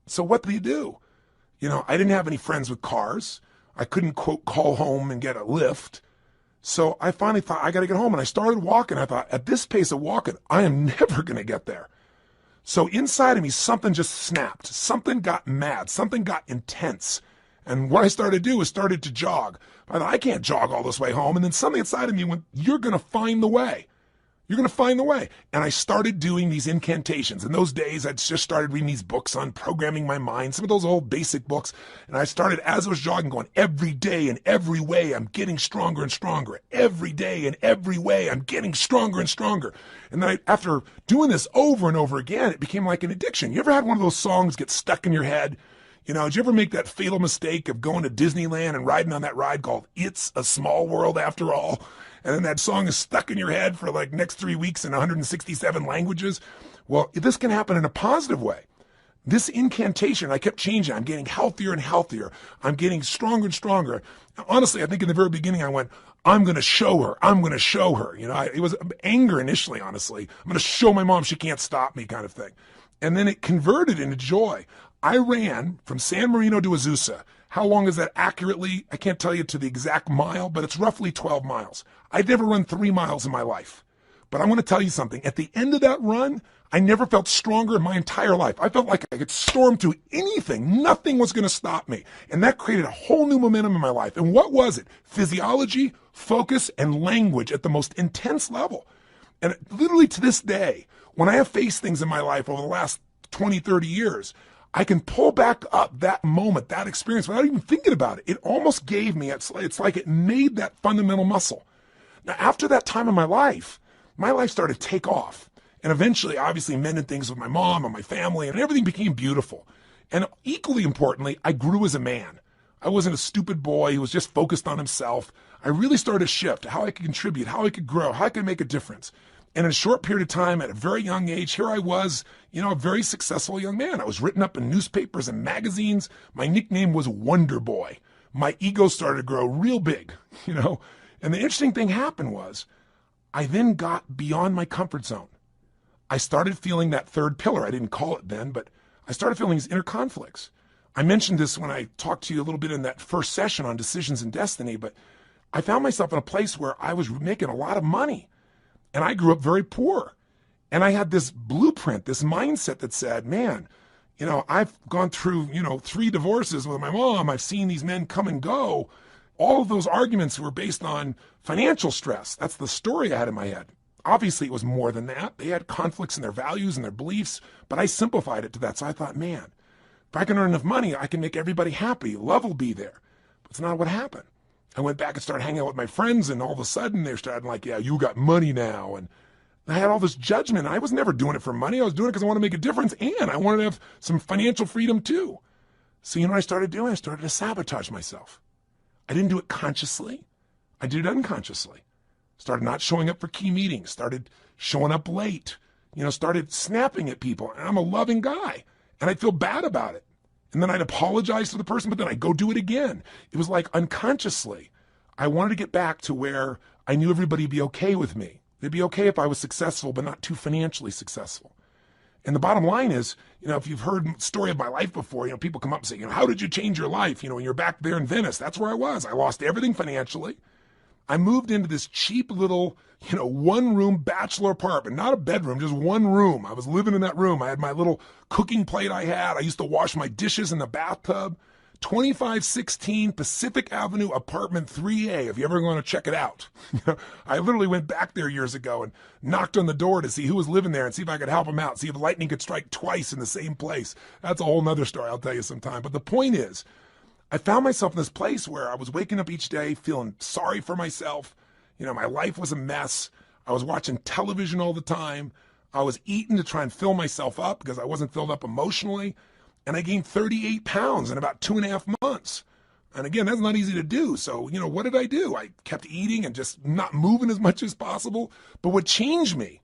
Speaker 1: So what do you do? I didn't have any friends with cars. I couldn't, quote, call home and get a lift. So I finally thought, I got to get home. And I started walking. I thought, at this pace of walking, I am never going to get there. So inside of me, something just snapped. Something got mad. Something got intense. And what I started to do is started to jog. I thought, I can't jog all this way home. And then something inside of me went, you're going to find the way. You're going to find the way. And I started doing these incantations. In those days, I'd just started reading these books on programming my mind, some of those old basic books. And I started, as I was jogging, going, every day in every way, I'm getting stronger and stronger. Every day in every way, I'm getting stronger and stronger. And then after doing this over and over again, it became like an addiction. You ever had one of those songs get stuck in your head? Did you ever make that fatal mistake of going to Disneyland and riding on that ride called It's a Small World After All? And then that song is stuck in your head for like next 3 weeks in 167 languages. Well, this can happen in a positive way. This incantation, I kept changing. I'm getting healthier and healthier. I'm getting stronger and stronger. Honestly, I think in the very beginning I went, I'm going to show her. I'm going to show her. It was anger initially, honestly. I'm going to show my mom she can't stop me kind of thing. And then it converted into joy. I ran from San Marino to Azusa. How long is that accurately? I can't tell you to the exact mile, but it's roughly 12 miles. I'd never run 3 miles in my life. But I want to tell you something. At the end of that run, I never felt stronger in my entire life. I felt like I could storm through anything. Nothing was going to stop me. And that created a whole new momentum in my life. And what was it? Physiology, focus, and language at the most intense level. And literally to this day, when I have faced things in my life over the last 20, 30 years, I can pull back up that moment, that experience without even thinking about it. It almost gave me, it's like it made that fundamental muscle. Now, after that time in my life started to take off. And eventually, obviously, mended things with my mom and my family, and everything became beautiful. And equally importantly, I grew as a man. I wasn't a stupid boy who was just focused on himself. I really started to shift how I could contribute, how I could grow, how I could make a difference. And in a short period of time, at a very young age, here I was, a very successful young man. I was written up in newspapers and magazines. My nickname was Wonder Boy. My ego started to grow real big, And the interesting thing happened was I then got beyond my comfort zone. I started feeling that third pillar. I didn't call it then, but I started feeling these inner conflicts. I mentioned this when I talked to you a little bit in that first session on decisions and destiny, but I found myself in a place where I was making a lot of money. And I grew up very poor. And I had this blueprint, this mindset that said, man, I've gone through, 3 divorces with my mom. I've seen these men come and go. All of those arguments were based on financial stress. That's the story I had in my head. Obviously, it was more than that. They had conflicts in their values and their beliefs, but I simplified it to that. So I thought, man, if I can earn enough money, I can make everybody happy. Love will be there. It's not what happened. I went back and started hanging out with my friends, and all of a sudden they started like, yeah, you got money now. And I had all this judgment. I was never doing it for money. I was doing it because I wanted to make a difference, and I wanted to have some financial freedom too. So you know what I started doing? I started to sabotage myself. I didn't do it consciously. I did it unconsciously. Started not showing up for key meetings, started showing up late, started snapping at people. And I'm a loving guy, and I'd feel bad about it. And then I'd apologize to the person, but then I'd go do it again. It was like unconsciously. I wanted to get back to where I knew everybody would be okay with me. They'd be okay if I was successful, but not too financially successful. And the bottom line is, if you've heard the story of my life before, people come up and say, how did you change your life? When you're back there in Venice, that's where I was. I lost everything financially. I moved into this cheap little, one-room bachelor apartment, not a bedroom, just one room. I was living in that room. I had my little cooking plate I had. I used to wash my dishes in the bathtub. 2516 Pacific Avenue, apartment 3A, if you ever want to check it out. I literally went back there years ago and knocked on the door to see who was living there and see if I could help them out, see if lightning could strike twice in the same place. That's a whole nother story I'll tell you sometime. But the point is, I found myself in this place where I was waking up each day feeling sorry for myself. My life was a mess. I was watching television all the time. I was eating to try and fill myself up because I wasn't filled up emotionally. And I gained 38 pounds in about 2.5 months. And again, that's not easy to do. So, what did I do? I kept eating and just not moving as much as possible. But what changed me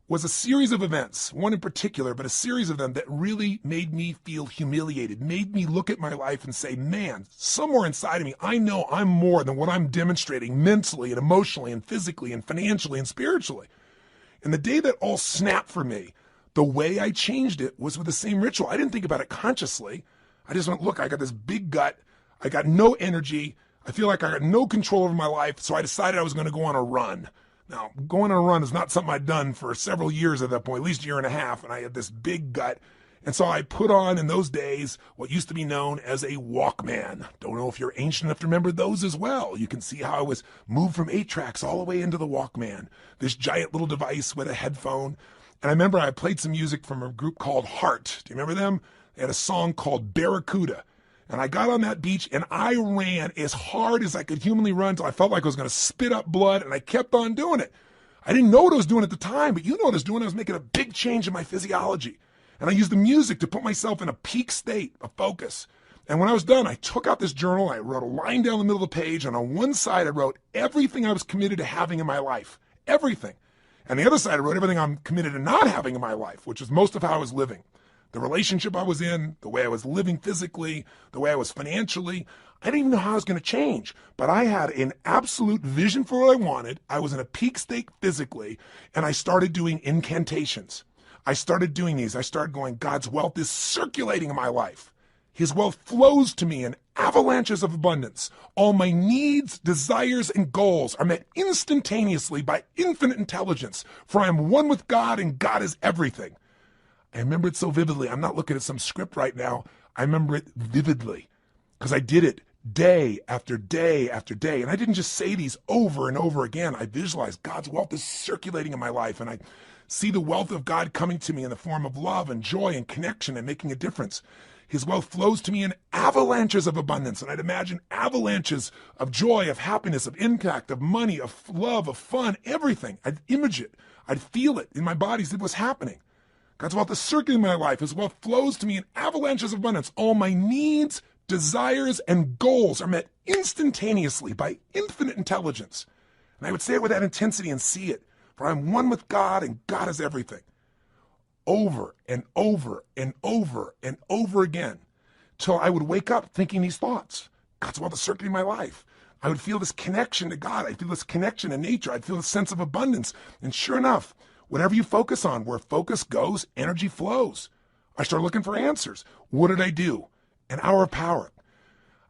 Speaker 1: was a series of events, one in particular, but a series of them that really made me feel humiliated, made me look at my life and say, man, somewhere inside of me, I know I'm more than what I'm demonstrating mentally and emotionally and physically and financially and spiritually. And the day that all snapped for me, the way I changed it was with the same ritual. I didn't think about it consciously. I just went, look, I got this big gut. I got no energy. I feel like I got no control over my life. So I decided I was going to go on a run. Now, going on a run is not something I'd done for several years at that point, at least a year and a half. And I had this big gut. And so I put on in those days what used to be known as a Walkman. Don't know if you're ancient enough to remember those as well. You can see how I was moved from 8 tracks all the way into the Walkman, this giant little device with a headphone. And I remember I played some music from a group called Heart. Do you remember them? They had a song called Barracuda. And I got on that beach and I ran as hard as I could humanly run until I felt like I was going to spit up blood, and I kept on doing it. I didn't know what I was doing at the time, but you know what I was doing. I was making a big change in my physiology. And I used the music to put myself in a peak state of focus. And when I was done, I took out this journal. I wrote a line down the middle of the page, and on one side I wrote everything I was committed to having in my life. Everything. And the other side I wrote everything I'm committed to not having in my life, which is most of how I was living. The relationship I was in, the way I was living physically, the way I was financially. I didn't even know how I was going to change, but I had an absolute vision for what I wanted. I was in a peak state physically, and I started doing incantations. I started doing these. I started going, God's wealth is circulating in my life. His wealth flows to me in avalanches of abundance. All my needs, desires, and goals are met instantaneously by infinite intelligence, for I am one with God, and God is everything. I remember it so vividly. I'm not looking at some script right now. I remember it vividly because I did it day after day after day. And I didn't just say these over and over again. I visualized God's wealth is circulating in my life, and I see the wealth of God coming to me in the form of love and joy and connection and making a difference. His wealth flows to me in avalanches of abundance. And I'd imagine avalanches of joy, of happiness, of impact, of money, of love, of fun, everything. I'd image it. I'd feel it in my body as it was happening. God's wealth is circulating in my life. His wealth flows to me in avalanches of abundance. All my needs, desires, and goals are met instantaneously by infinite intelligence. And I would say it with that intensity and see it. For I'm one with God, and God is everything. Over and over and over and over again, till I would wake up thinking these thoughts. God's wealth is circulating in my life. I would feel this connection to God. I'd feel this connection to nature. I'd feel a sense of abundance. And sure enough, whatever you focus on, where focus goes, energy flows. I started looking for answers. What did I do? An hour of power.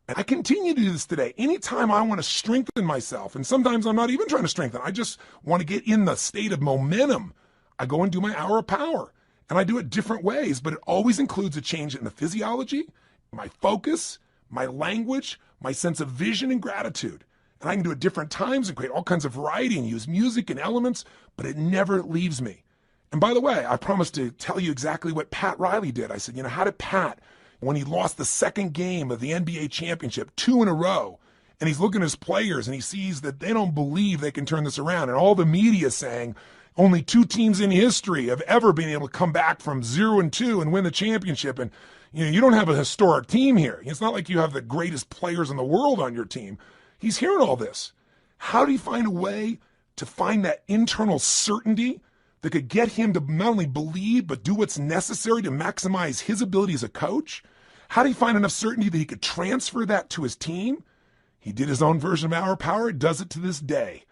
Speaker 1: And I continue to do this today. Anytime I want to strengthen myself, and sometimes I'm not even trying to strengthen, I just want to get in the state of momentum, I go and do my hour of power. And I do it different ways, but it always includes a change in the physiology, my focus, my language, my sense of vision and gratitude. And I can do it different times and create all kinds of variety and use music and elements, but it never leaves me. And by the way, I promised to tell you exactly what Pat Riley did. I said, how did Pat, when he lost the second game of the NBA championship, 2 in a row, and he's looking at his players and he sees that they don't believe they can turn this around. And all the media saying only 2 teams in history have ever been able to come back from 0-2 and win the championship. And you don't have a historic team here. It's not like you have the greatest players in the world on your team. He's hearing all this. How do you find a way to find that internal certainty that could get him to not only believe, but do what's necessary to maximize his ability as a coach? How do you find enough certainty that he could transfer that to his team? He did his own version of Hour of Power, does it to this day.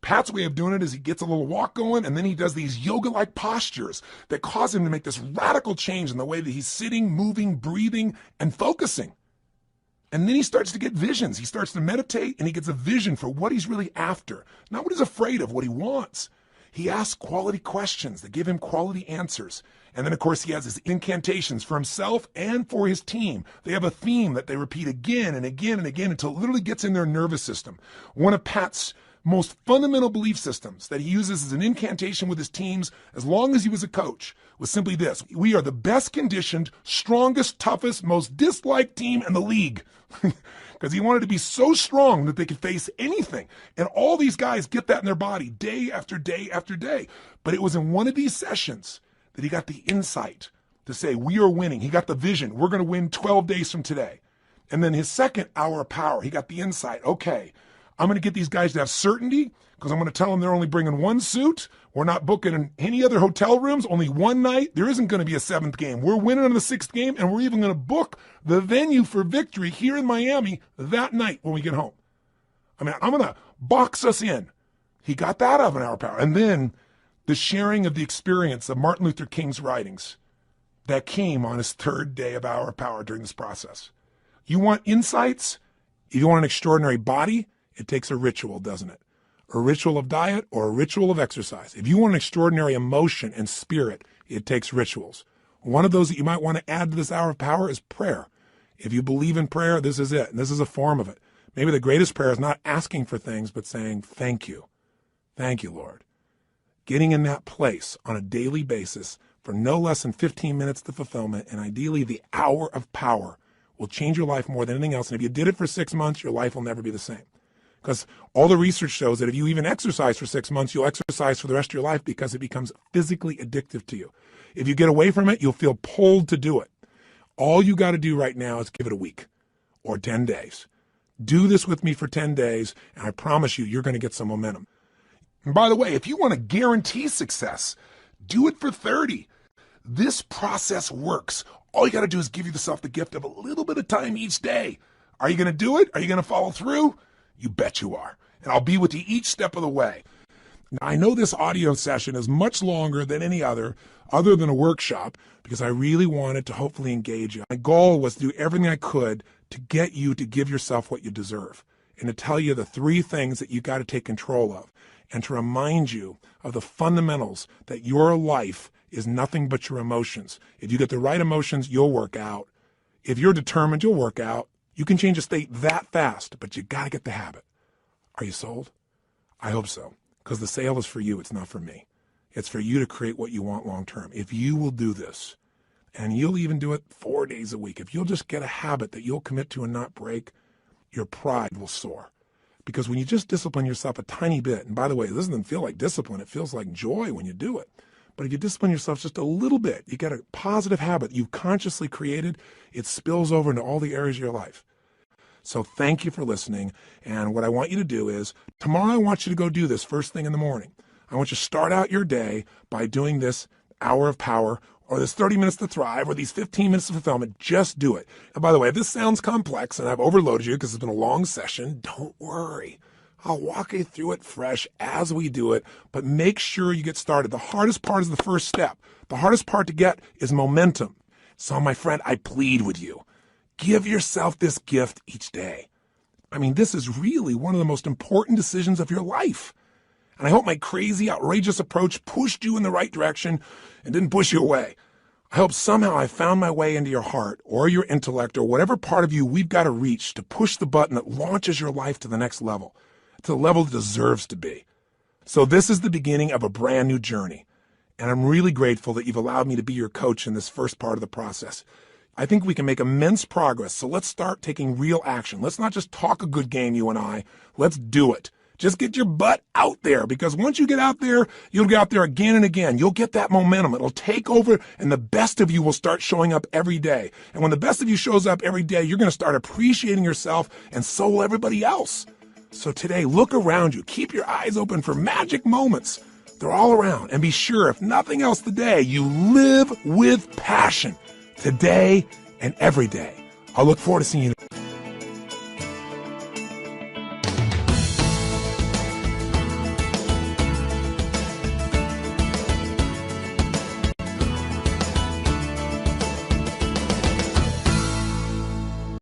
Speaker 1: Pat's way of doing it is he gets a little walk going, and then he does these yoga-like postures that cause him to make this radical change in the way that he's sitting, moving, breathing, and focusing. And then he starts to get visions. He starts to meditate, and he gets a vision for what he's really after, not what he's afraid of, what he wants. He asks quality questions that give him quality answers. And then, of course, he has his incantations for himself and for his team. They have a theme that they repeat again and again and again until it literally gets in their nervous system. One of Pat's most fundamental belief systems that he uses as an incantation with his teams as long as he was a coach was simply this: we are the best conditioned, strongest, toughest, most disliked team in the league. Because he wanted to be so strong that they could face anything. And all these guys get that in their body day after day after day. But it was in one of these sessions that he got the insight to say, we are winning. He got the vision. We're going to win 12 days from today. And then his second hour of power, he got the insight. Okay, I'm going to get these guys to have certainty because I'm going to tell them they're only bringing 1 suit. We're not booking any other hotel rooms, only 1 night. There isn't going to be a 7th game. We're winning on the 6th game, and we're even going to book the venue for victory here in Miami that night when we get home. I mean, I'm going to box us in. He got that out of an hour of power. And then the sharing of the experience of Martin Luther King's writings that came on his 3rd day of hour of power during this process. You want insights? If you want an extraordinary body, it takes a ritual, doesn't it? A ritual of diet or a ritual of exercise. If you want an extraordinary emotion and spirit, it takes rituals. One of those that you might want to add to this hour of power is prayer. If you believe in prayer, this is it. And this is a form of it. Maybe the greatest prayer is not asking for things, but saying, thank you. Thank you, Lord. Getting in that place on a daily basis for no less than 15 minutes to fulfillment, and ideally the hour of power will change your life more than anything else. And if you did it for 6 months, your life will never be the same. Because all the research shows that if you even exercise for 6 months, you'll exercise for the rest of your life because it becomes physically addictive to you. If you get away from it, you'll feel pulled to do it. All you got to do right now is give it a week or 10 days. Do this with me for 10 days, and I promise you, you're going to get some momentum. And by the way, if you want to guarantee success, do it for 30. This process works. All you got to do is give yourself the gift of a little bit of time each day. Are you going to do it? Are you going to follow through? You bet you are. And I'll be with you each step of the way. Now, I know this audio session is much longer than any other than a workshop, because I really wanted to hopefully engage you. My goal was to do everything I could to get you to give yourself what you deserve and to tell you the 3 things that you got to take control of and to remind you of the fundamentals that your life is nothing but your emotions. If you get the right emotions, you'll work out. If you're determined, you'll work out. You can change a state that fast, but you got to get the habit. Are you sold? I hope so, because the sale is for you. It's not for me. It's for you to create what you want long term. If you will do this, and you'll even do it 4 days a week, if you'll just get a habit that you'll commit to and not break, your pride will soar. Because when you just discipline yourself a tiny bit, and by the way, this doesn't feel like discipline, it feels like joy when you do it. But if you discipline yourself just a little bit, you get a positive habit you've consciously created, it spills over into all the areas of your life. So thank you for listening. And what I want you to do is, tomorrow I want you to go do this first thing in the morning. I want you to start out your day by doing this hour of power, or this 30 minutes to thrive, or these 15 minutes of fulfillment. Just do it. And by the way, if this sounds complex and I've overloaded you because it's been a long session, don't worry. I'll walk you through it fresh as we do it, but make sure you get started. The hardest part is the first step. The hardest part to get is momentum. So my friend, I plead with you. Give yourself this gift each day. I mean, this is really one of the most important decisions of your life. And I hope my crazy, outrageous approach pushed you in the right direction and didn't push you away. I hope somehow I found my way into your heart or your intellect or whatever part of you we've got to reach to push the button that launches your life to the next level, to the level it deserves to be. So this is the beginning of a brand new journey. And I'm really grateful that you've allowed me to be your coach in this first part of the process. I think we can make immense progress. So let's start taking real action. Let's not just talk a good game, you and I. Let's do it. Just get your butt out there, because once you get out there, you'll get out there again and again. You'll get that momentum. It'll take over, and the best of you will start showing up every day. And when the best of you shows up every day, you're going to start appreciating yourself, and so will everybody else. So today, look around you. Keep your eyes open for magic moments. They're all around. And be sure, if nothing else today, you live with passion today and every day. I'll look forward to seeing you.